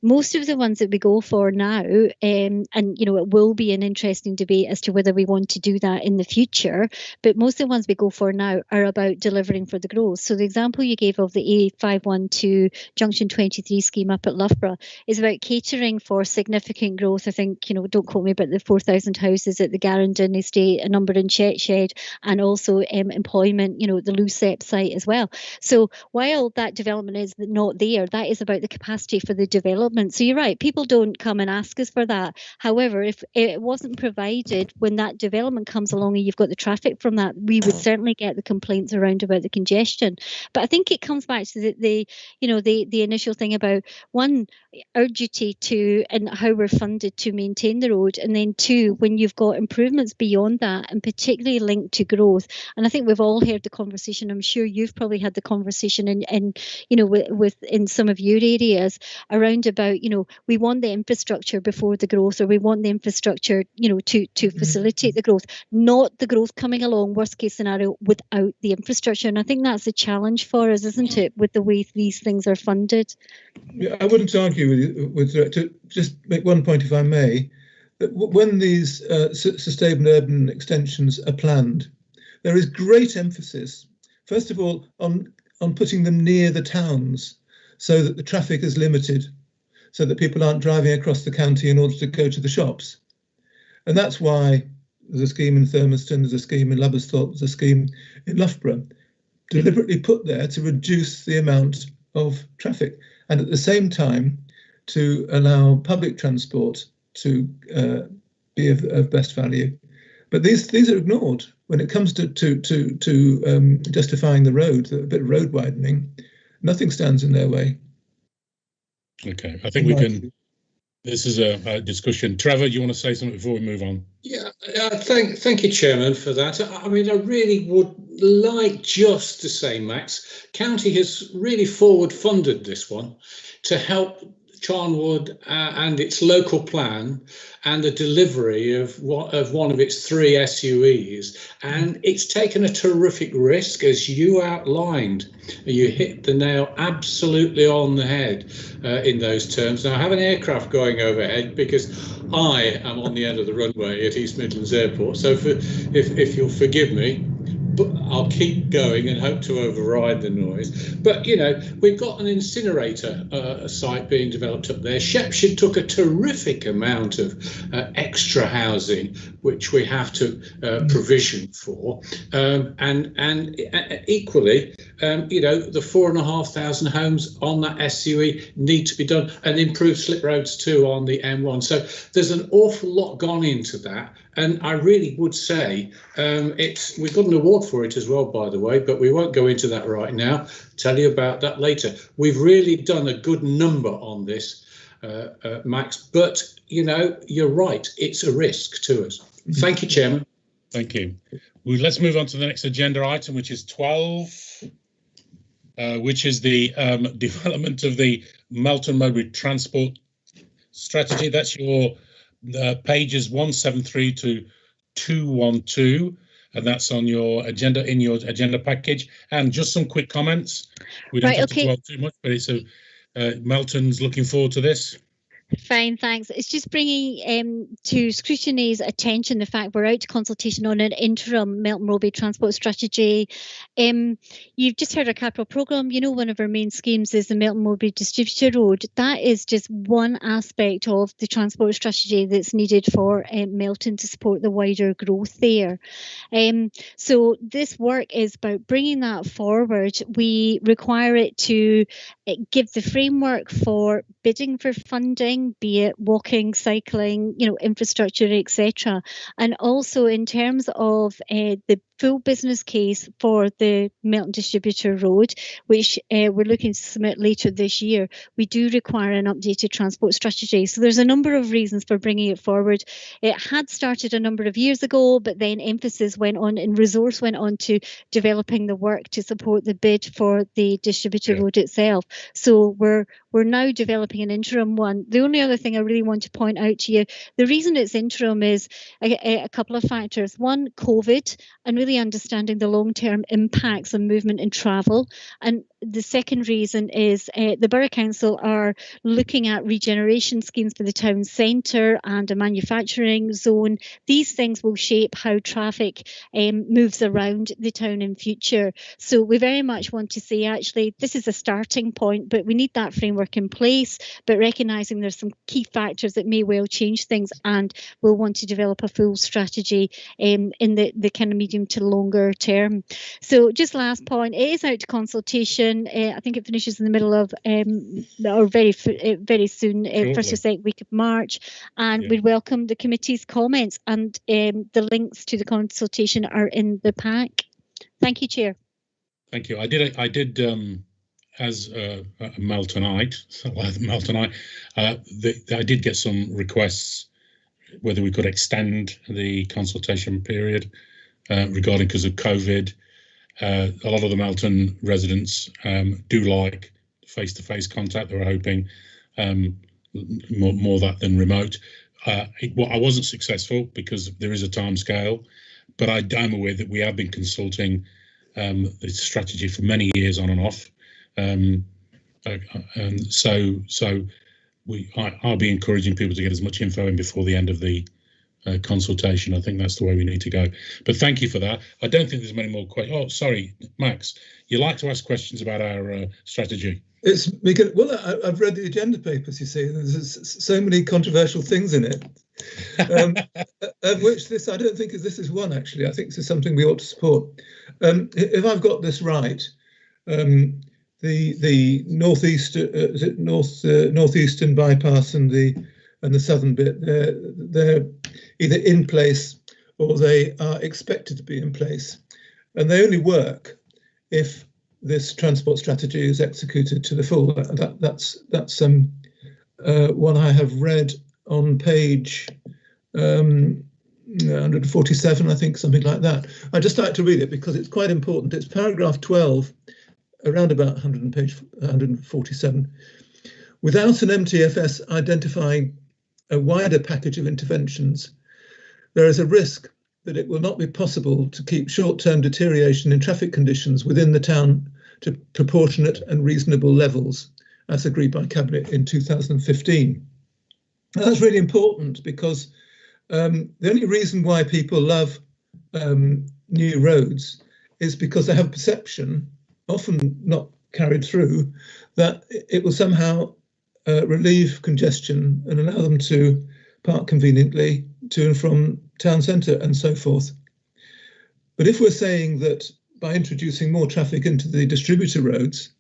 Most of the ones that we go for now, and it will be an interesting debate as to whether we want to do that in the future, but most of the ones we go for now are about delivering for the growth. So the example you gave of the A512 Junction 23 scheme up at Loughborough is about catering for significant growth. I think, don't quote me, about the 4,000 houses at the Garendon estate, a number in Chetshede, and also employment, the Lucep site as well. So while that development is not there, that is about the capacity for the development. So you're right, people don't come and ask us for that. However, if it wasn't provided when that development comes along and you've got the traffic from that, we would certainly get the complaints around about the congestion. But I think it comes back to the initial thing about, one, our duty to and how we're funded to maintain the road, and then two, when you've got improvements beyond that and particularly linked to growth. And I think we've all heard the conversation. I'm sure you've probably had the conversation in some of your areas around about, we want the infrastructure before the growth, or we want the infrastructure, to facilitate the growth, not the growth coming along, worst case scenario, without the infrastructure. And I think that's a challenge for us, isn't it, with the way these things are funded? Yeah, I wouldn't argue with to just make one point, if I may, that when these sustainable urban extensions are planned, there is great emphasis, first of all, on putting them near the towns so that the traffic is limited, so that people aren't driving across the county in order to go to the shops. And that's why there's a scheme in Thurmaston, there's a scheme in Lubbersthorpe, there's a scheme in Loughborough, deliberately put there to reduce the amount of traffic, and at the same time to allow public transport to be of best value. But these are ignored when it comes to justifying the road, a bit of road widening. Nothing stands in their way. Okay, I think we can. This is a discussion. Trevor, you want to say something before we move on? Yeah, thank you, Chairman, for that. I mean, I really would like just to say, Max, County has really forward funded this one to help Charnwood and its local plan and the delivery of one of its 3 SUEs. And it's taken a terrific risk, as you outlined. You hit the nail absolutely on the head in those terms. Now, I have an aircraft going overhead because I am on the end of the runway at East Midlands Airport. So if you'll forgive me, but I'll keep going and hope to override the noise. But, you know, we've got an incinerator site being developed up there. Shepshire took a terrific amount of extra housing, which we have to provision for. And equally, you know, the 4,500 homes on that SUE need to be done, and improved slip roads too on the M1. So there's an awful lot gone into that. And I really would say we've got an award for it as well, by the way, but we won't go into that right now. Tell you about that later. We've really done a good number on this, Max, but, you know, you're right. It's a risk to us. Thank you, Chairman. Thank you. Well, let's move on to the next agenda item, which is 12, which is the development of the Melton Mowbray transport strategy. That's your pages 173 to 212, and that's on your agenda, in your agenda package. And just some quick comments. We don't have to dwell too much, but it's Melton's looking forward to this. Fine, thanks. It's just bringing to Scrutiny's attention the fact we're out to consultation on an interim Melton Mowbray transport strategy. You've just heard our capital programme. You know, one of our main schemes is the Melton Mowbray Distributor Road. That is just one aspect of the transport strategy that's needed for Melton to support the wider growth there. So this work is about bringing that forward. We require it to give the framework for bidding for funding, be it walking, cycling, you know, infrastructure, etc. And also in terms of the full business case for the Melton Distributor Road, which we're looking to submit later this year, we do require an updated transport strategy. So there's a number of reasons for bringing it forward. It had started a number of years ago, but then emphasis went on and resource went on to developing the work to support the bid for the Distributor Road itself. So we're now developing an interim one. The only other thing I really want to point out to you, the reason it's interim is a couple of factors. One, COVID, and really understanding the long-term impacts on movement and travel. And the second reason is the Borough Council are looking at regeneration schemes for the town centre and a manufacturing zone. These things will shape how traffic moves around the town in future. So we very much want to say, actually, this is a starting point, but we need that framework in place, but recognising there's some key factors that may well change things, and we'll want to develop a full strategy in the kind of medium to longer term. So just last point, it is out to consultation. I think it finishes in the middle of or very soon, first or second week of March, and we'd welcome the committee's comments, and the links to the consultation are in the pack. Thank you, Chair. Thank you. I did as a Meltonite, I did get some requests whether we could extend the consultation period regarding, because of COVID. A lot of the Melton residents do like face-to-face contact. They were hoping more that than remote. I wasn't successful because there is a time scale, but I'm aware that we have been consulting the strategy for many years on and off. And so I'll be encouraging people to get as much info in before the end of the consultation. I think that's the way we need to go. But thank you for that. I don't think there's many more questions. Oh, sorry, Max, you like to ask questions about our strategy? It's because, well, I've read the agenda papers, you see, and there's so many controversial things in it, of which this, I don't think this is one, actually. I think this is something we ought to support. If I've got this right, the northeast, is it northeastern bypass and the southern bit, they're either in place or they are expected to be in place, and they only work if this transport strategy is executed to the full. That's one I have read on page 147, I think, something like that. I'd just like to read it because it's quite important. It's paragraph 12, around about page 147. Without an MTFS identifying a wider package of interventions, there is a risk that it will not be possible to keep short-term deterioration in traffic conditions within the town to proportionate and reasonable levels, as agreed by Cabinet in 2015. And that's really important because the only reason why people love new roads is because they have a perception, often not carried through, that it will somehow relieve congestion and allow them to park conveniently to and from town centre and so forth. But if we're saying that by introducing more traffic into the distributor roads,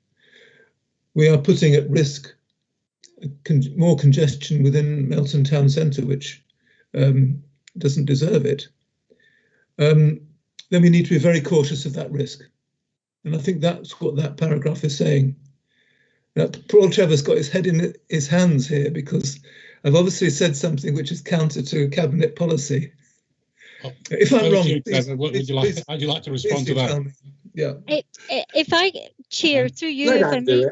we are putting at risk more congestion within Melton town centre, which doesn't deserve it, then we need to be very cautious of that risk. And I think that's what that paragraph is saying. Now, poor Trevor's got his head in his hands here because I've obviously said something which is counter to cabinet policy. If I'm wrong, would you like to respond to that? Yeah. If I, Chair, through you,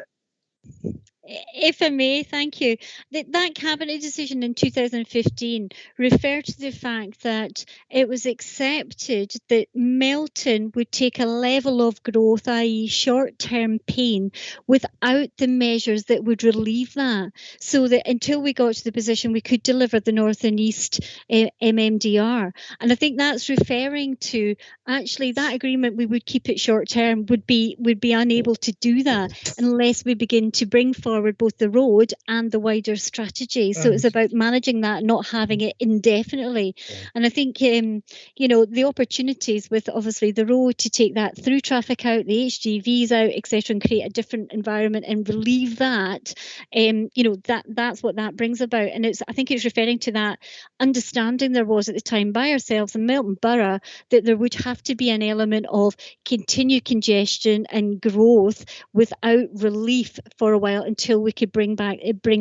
if I may, thank you. That cabinet decision in 2015 referred to the fact that it was accepted that Melton would take a level of growth, i.e. short-term pain, without the measures that would relieve that, so that until we got to the position we could deliver the North and East MMDR. And I think that's referring to actually that agreement we would keep it short-term would be unable to do that unless we begin to bring forward both the road and the wider strategy. So it's about managing that, not having it indefinitely. And I think, you know, the opportunities with obviously the road to take that through traffic out, the HGVs out, etc., and create a different environment and relieve that, you know, that's what that brings about. And I think it's referring to that understanding there was at the time by ourselves in Melton Borough that there would have to be an element of continued congestion and growth without relief for a while until we could bring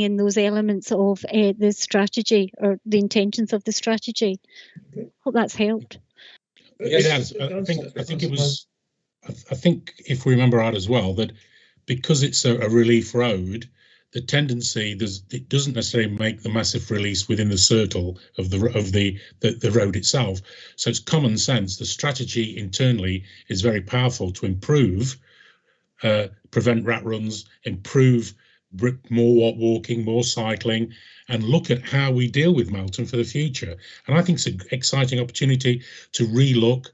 in those elements of the strategy or the intentions of the strategy. Hope that's helped. It has. I think it was. I think if we remember right as well, that because it's a relief road, the tendency it doesn't necessarily make the massive release within the circle of the road itself. So it's common sense. The strategy internally is very powerful to improve, prevent rat runs, improve more walking, more cycling, and look at how we deal with Melton for the future. And I think it's an exciting opportunity to relook.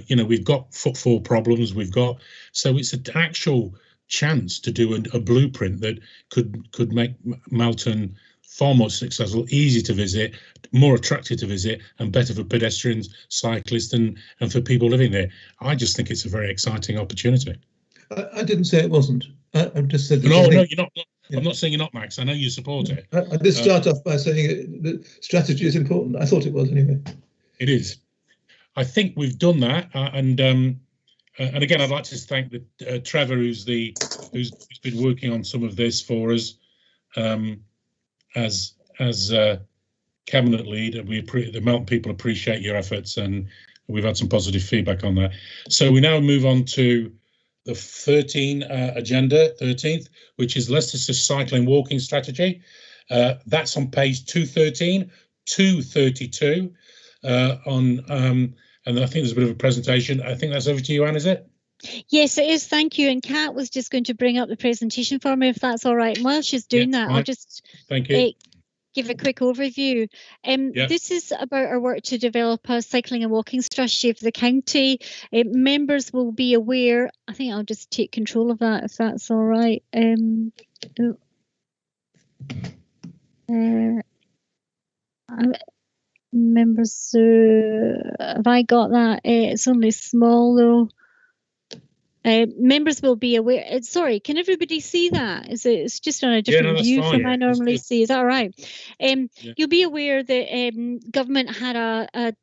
You know, we've got footfall problems. So it's an actual chance to do a blueprint that could make Melton far more successful, easy to visit, more attractive to visit, and better for pedestrians, cyclists, and for people living there. I just think it's a very exciting opportunity. I didn't say it wasn't. I just said no, you're not. Yeah. I'm not saying you're not, Max. I know you support it. I did start off by saying that strategy is important. I thought it was anyway. It is. I think we've done that, and again, I'd like to thank Trevor, who's been working on some of this for us as cabinet lead. The Melton people appreciate your efforts, and we've had some positive feedback on that. So we now move on to the 13th, which is Leicestershire cycling walking strategy. That's on page 213, 232 and I think there's a bit of a presentation. I think that's over to you, Anne, is it? Yes, it is. Thank you. And Kat was just going to bring up the presentation for me, if that's all right. And while she's doing that, right. I'll just thank you. Give a quick overview. This is about our work to develop a cycling and walking strategy for the county. Members will be aware. I think I'll just take control of that, if that's all right. Members, have I got that? It's only small though. Members will be aware. Sorry, can everybody see that? It's just on a different view from I normally see. Is that all right? You'll be aware that government had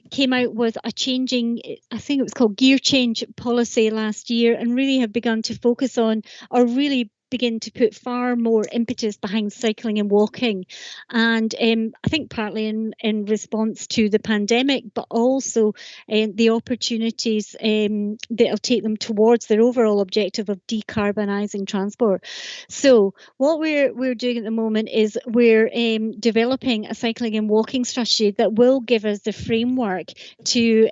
came out with a changing, I think it was called gear change policy last year, and really have begun to focus on, or really begin to put far more impetus behind cycling and walking. And I think partly in response to the pandemic, but also the opportunities that will take them towards their overall objective of decarbonising transport. So what we're doing at the moment is we're developing a cycling and walking strategy that will give us the framework to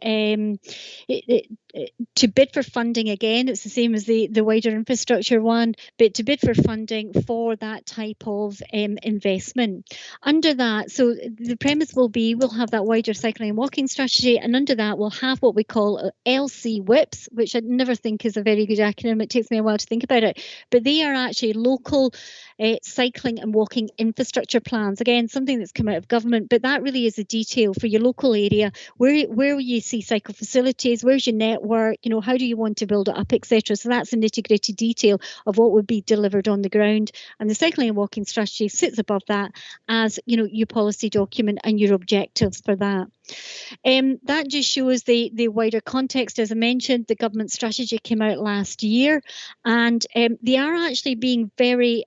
bid for funding again. It's the same as the wider infrastructure one, but to bid for funding for that type of investment. Under that, so the premise will be we'll have that wider cycling and walking strategy, and under that we'll have what we call LC WIPs, which I never think is a very good acronym. It takes me a while to think about it, but they are actually local cycling and walking infrastructure plans. Again, something that's come out of government, but that really is a detail for your local area. Where you see cycle facilities, where's your network, you know, how do you want to build it up, etc. So that's a nitty-gritty detail of what would be delivered on the ground. And the cycling and walking strategy sits above that as, you know, your policy document and your objectives for that. That just shows the wider context. As I mentioned, the government strategy came out last year, and they are actually being very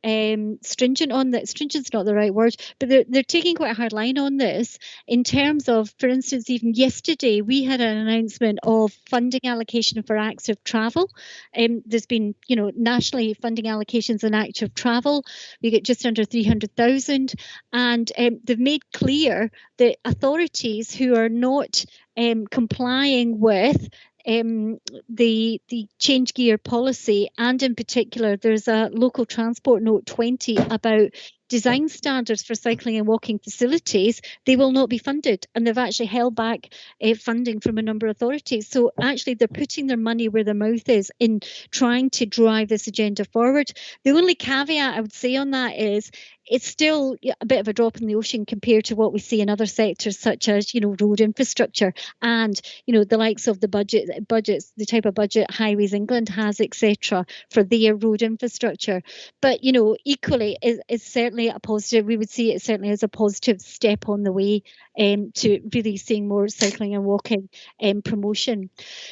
stringent on that. Stringent's not the right word, but they're taking quite a hard line on this in terms of, for instance, even yesterday we had an announcement of funding allocation for active travel. There's been, you know, nationally funding allocations in active travel. We get just under 300,000, and they've made clear that authorities who are not complying with the change gear policy, and in particular there's a local transport note 20 about design standards for cycling and walking facilities, they will not be funded, and they've actually held back funding from a number of authorities. So actually they're putting their money where their mouth is in trying to drive this agenda forward. The only caveat I would say on that is it's still a bit of a drop in the ocean compared to what we see in other sectors, such as, you know, road infrastructure and, you know, the likes of the budgets, the type of budget Highways England has, etc., for their road infrastructure. But, you know, equally, it's certainly a positive. We would see it certainly as a positive step on the way to really seeing more cycling and walking promotion.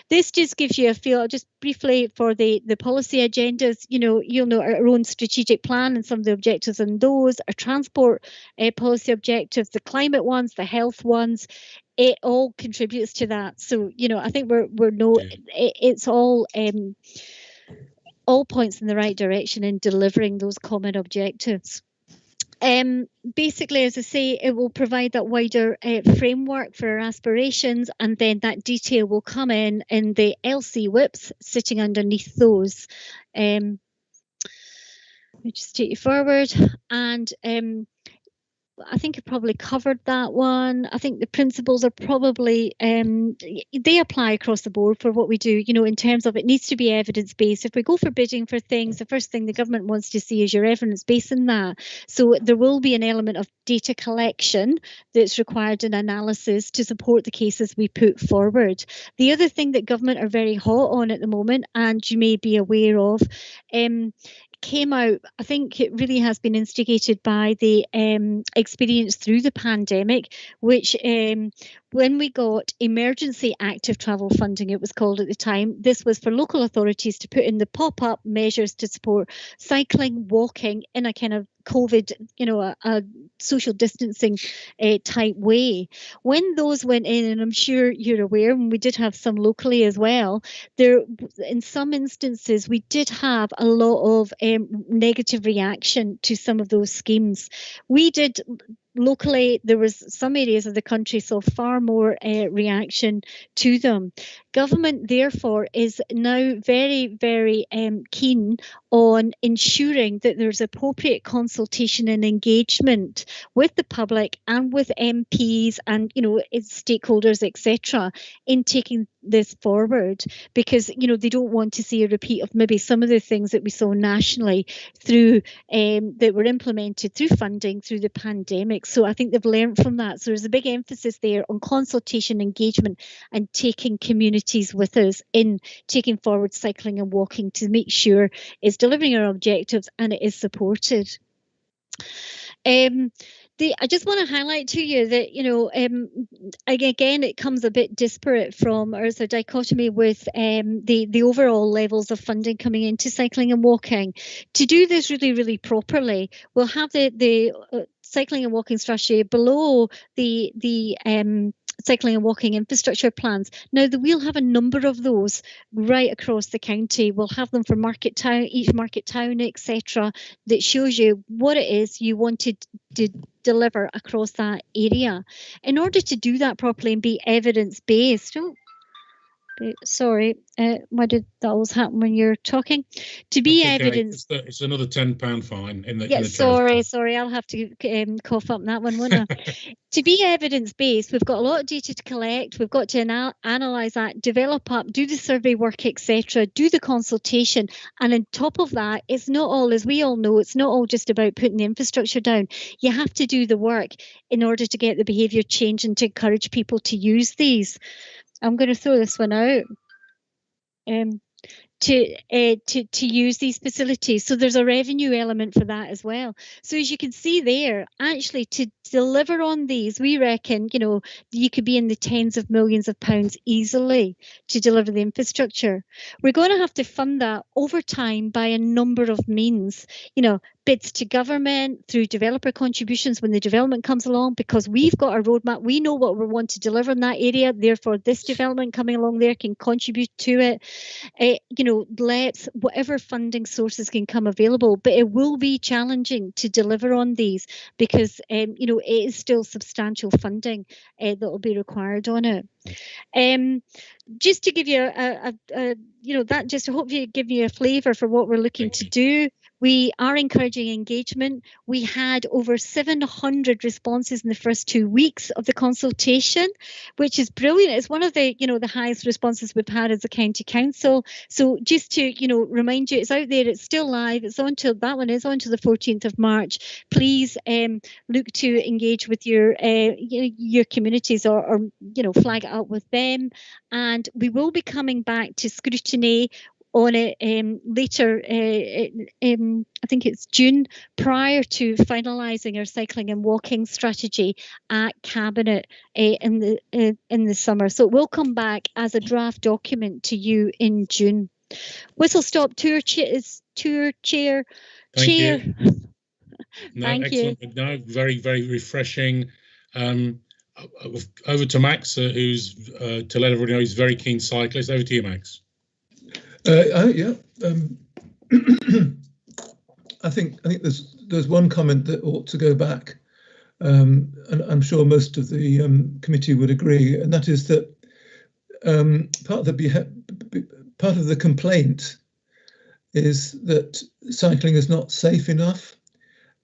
This just gives you a feel, just briefly, for the policy agendas. You know, you'll know our own strategic plan and some of the objectives in those, our transport policy objectives, the climate ones, the health ones. It all contributes to that. So, you know, I think it's all points in the right direction in delivering those common objectives. Basically, as I say, it will provide that wider framework for our aspirations, and then that detail will come in the LC WIPs sitting underneath those. Let me just take you forward, and I think I probably covered that one. I think the principles are probably, they apply across the board for what we do, you know, in terms of it needs to be evidence-based. If we go for bidding for things, the first thing the government wants to see is your evidence base in that. So there will be an element of data collection that's required in analysis to support the cases we put forward. The other thing that government are very hot on at the moment, and you may be aware of, came out, I think it really has been instigated by the experience through the pandemic, which when we got emergency active travel funding, it was called at the time, this was for local authorities to put in the pop-up measures to support cycling, walking in a kind of COVID, you know, a social distancing type way. When those went in, and I'm sure you're aware, and we did have some locally as well, there, in some instances, we did have a lot of negative reaction to some of those schemes. We did locally, there was some areas of the country saw far more reaction to them. Government, therefore, is now very, very keen on ensuring that there's appropriate consultation and engagement with the public and with MPs and, you know, its stakeholders, etc., in taking this forward, because, you know, they don't want to see a repeat of maybe some of the things that we saw nationally through that were implemented through funding through the pandemic. So I think they've learned from that. So there's a big emphasis there on consultation, engagement, and taking communities with us in taking forward cycling and walking to make sure it's delivering our objectives and it is supported. I just want to highlight to you that, again, it comes a bit disparate from, or it's a dichotomy with the overall levels of funding coming into cycling and walking. To do this really, really properly, we'll have the cycling and walking strategy below the cycling and walking infrastructure plans. Now, we'll have a number of those right across the county. We'll have them for market town, each market town, etc., that shows you what it is you wanted to deliver across that area. In order to do that properly and be evidence-based, sorry, why did that always happen when you're talking? To be evidence. It's another £10 fine in the. Yeah, in the sorry, I'll have to cough up that one, won't I? To be evidence-based, we've got a lot of data to collect. We've got to analyse that, develop up, do the survey work, etc., do the consultation. And on top of that, it's not all, as we all know, it's not all just about putting the infrastructure down. You have to do the work in order to get the behaviour change and to encourage people to use these. I'm going to throw this one out. To use these facilities. So there's a revenue element for that as well. So as you can see there, actually to deliver on these, we reckon, you could be in the tens of millions of pounds easily to deliver the infrastructure. We're going to have to fund that over time by a number of means, bids to government, through developer contributions when the development comes along, because we've got a roadmap. We know what we want to deliver in that area. Therefore, this development coming along there can contribute to it. Let whatever funding sources can come available, but it will be challenging to deliver on these because, it is still substantial funding that will be required on it. Just to give you that just to hopefully give you a flavour for what we're looking to do. We are encouraging engagement. We had over 700 responses in the first 2 weeks of the consultation, which is brilliant. It's one of the, the highest responses we've had as a county council. So just to, remind you, it's out there, it's still live. It's on till that one is on to the 14th of March. Please look to engage with your communities or flag it up with them. And we will be coming back to scrutiny on it later, I think it's June, prior to finalising our cycling and walking strategy at Cabinet in the summer. So it will come back as a draft document to you in June. Whistle stop tour chair. Thank you. No, Thank excellent. you. No, very, very refreshing. Over to Max, who's to let everybody know he's a very keen cyclist. Over to you, Max. Yeah. I think there's one comment that ought to go back, and I'm sure most of the committee would agree, and that is that part of the complaint is that cycling is not safe enough,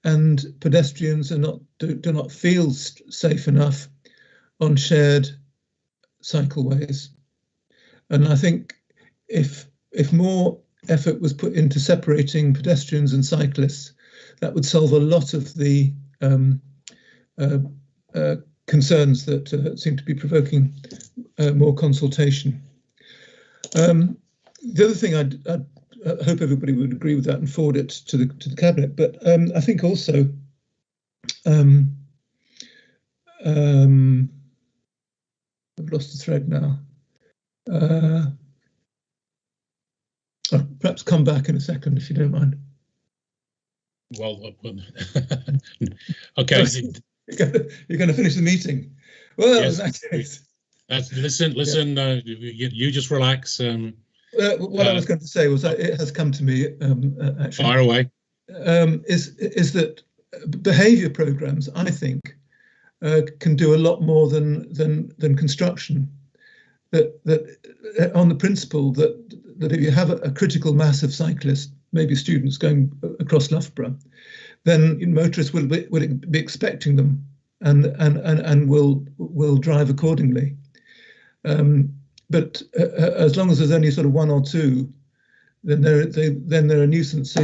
and pedestrians do not feel safe enough on shared cycleways. And I think if more effort was put into separating pedestrians and cyclists, that would solve a lot of the concerns that seem to be provoking more consultation. The other thing I hope everybody would agree with that and forward it to the Cabinet, but I think also I've lost the thread now. I'll perhaps come back in a second if you don't mind. Well, okay. You're going to finish the meeting. Well, yes, in that case. Listen. Yeah. You just relax. What I was going to say was that it has come to me actually. Fire away. Is that behaviour programmes, I think, can do a lot more than construction. That on the principle that if you have a critical mass of cyclists, maybe students going across Loughborough, then motorists will be expecting them and will drive accordingly. But as long as there's only sort of one or two, then they're a nuisance. So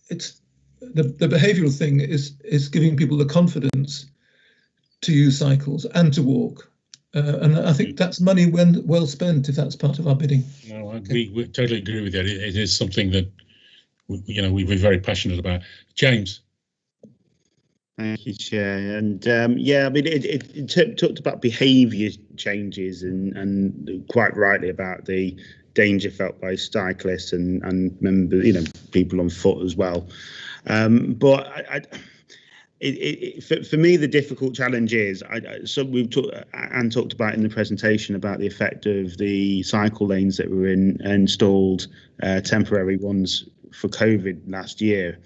it's the behavioural thing is giving people the confidence to use cycles and to walk. And I think that's money well spent if that's part of our bidding. No, we totally agree with that. It is something that we're very passionate about. James. Thank you, Chair. And yeah, I mean, it talked about behaviour changes and quite rightly about the danger felt by cyclists and members, people on foot as well. But for me, the difficult challenge is, so we've talked about in the presentation about the effect of the cycle lanes that were installed, temporary ones for COVID last year.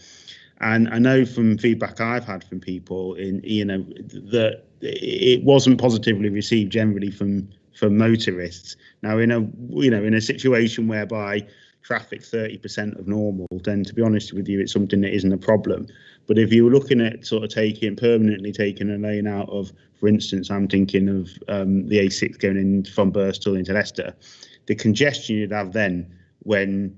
And I know from feedback I've had from people that it wasn't positively received generally from motorists. Now, in a situation whereby traffic's 30% of normal, then to be honest with you, it's something that isn't a problem. But if you're looking at sort of permanently taking a lane out of, for instance, I'm thinking of the A6 going in from Bristol into Leicester, the congestion you'd have then when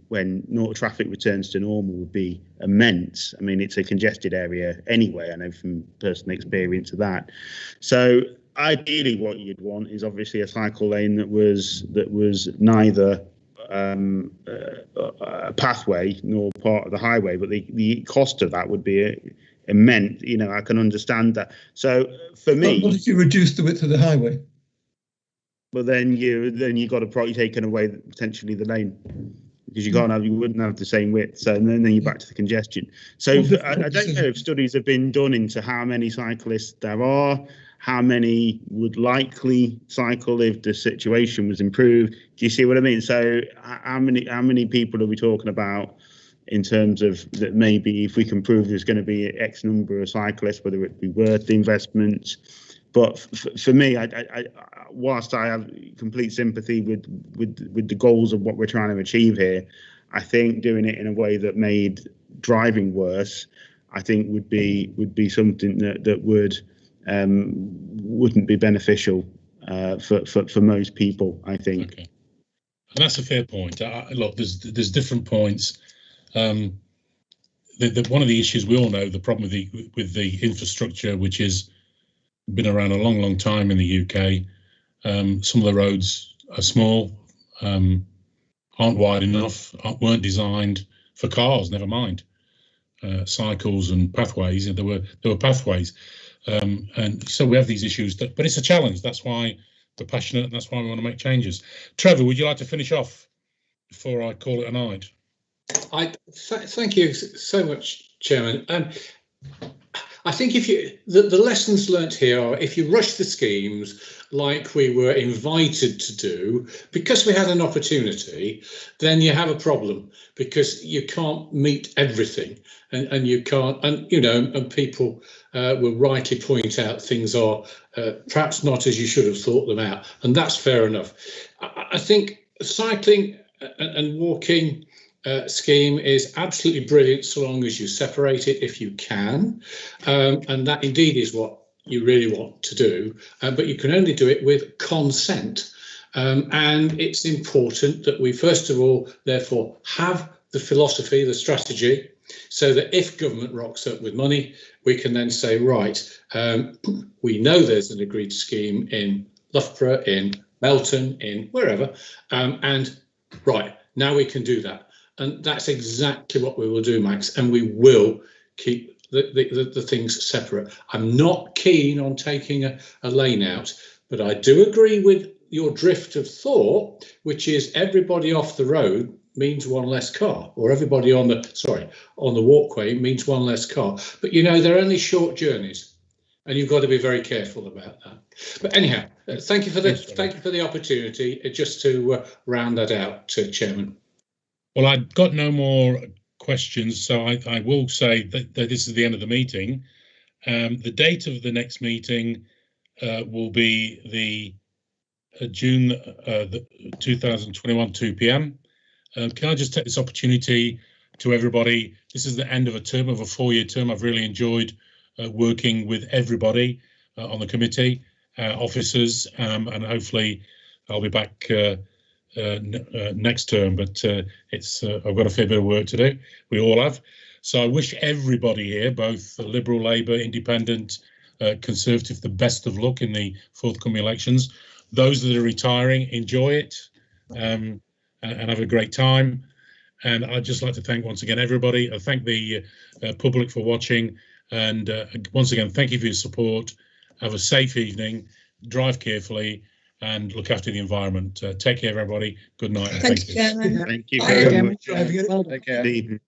traffic returns to normal would be immense. I mean, it's a congested area anyway. I know from personal experience of that. So ideally, what you'd want is obviously a cycle lane that was neither a pathway nor part of the highway, but the cost of that would be immense. I can understand that. So for me, what if you reduce the width of the highway? Well, then you got to probably taken away potentially the lane, because you wouldn't have the same width. So then you're back to the congestion. So I don't know if studies have been done into how many cyclists there are, how many would likely cycle if the situation was improved. Do you see what I mean? So how many people are we talking about in terms of that? Maybe if we can prove there's going to be X number of cyclists, whether it be worth the investment. But for me, whilst I have complete sympathy with the goals of what we're trying to achieve here, I think doing it in a way that made driving worse, I think would be something that wouldn't be beneficial for most people, I think. Okay. And that's a fair point. Look, there's different points. One of the issues we all know, the problem with the infrastructure, which is been around a long time in the UK. Some of the roads are small, aren't wide enough, weren't designed for cars, never mind cycles and pathways. And there were pathways, and so we have these issues. But it's a challenge. That's why we're passionate, and that's why we want to make changes. Trevor, would you like to finish off before I call it a night? Thank you so much, Chairman. I think the lessons learnt here are, if you rush the schemes like we were invited to do because we had an opportunity, then you have a problem, because you can't meet everything, and you can't, and people will rightly point out things are perhaps not as you should have thought them out, and that's fair enough. I think cycling and walking scheme is absolutely brilliant, so long as you separate it if you can, and that indeed is what you really want to do, but you can only do it with consent, and it's important that we first of all therefore have the philosophy, the strategy, so that if government rocks up with money, we can then say, right, we know there's an agreed scheme in Loughborough, in Melton, in wherever, and right, now we can do that. And that's exactly what we will do, Max, and we will keep the things separate. I'm not keen on taking a lane out, but I do agree with your drift of thought, which is everybody off the road means one less car, or everybody on the walkway means one less car. But they're only short journeys, and you've got to be very careful about that. But anyhow, thank you for the opportunity. Just to round that out, Chairman. Well, I've got no more questions, so I will say that this is the end of the meeting. The date of the next meeting will be the June 2021, 2 p.m. Can I just take this opportunity to everybody? This is the end of a 4-year term. I've really enjoyed working with everybody on the committee, officers, and hopefully I'll be back next term, but I've got a fair bit of work to do. We all have. So I wish everybody here, both Liberal, Labour, Independent, Conservative, the best of luck in the forthcoming elections. Those that are retiring, enjoy it and have a great time. And I'd just like to thank once again everybody. I thank the public for watching, And once again, thank you for your support. Have a safe evening, drive carefully, and look after the environment. Take care, everybody. Good night. Thank you, Chairman. Thank you very much. Well, Take care.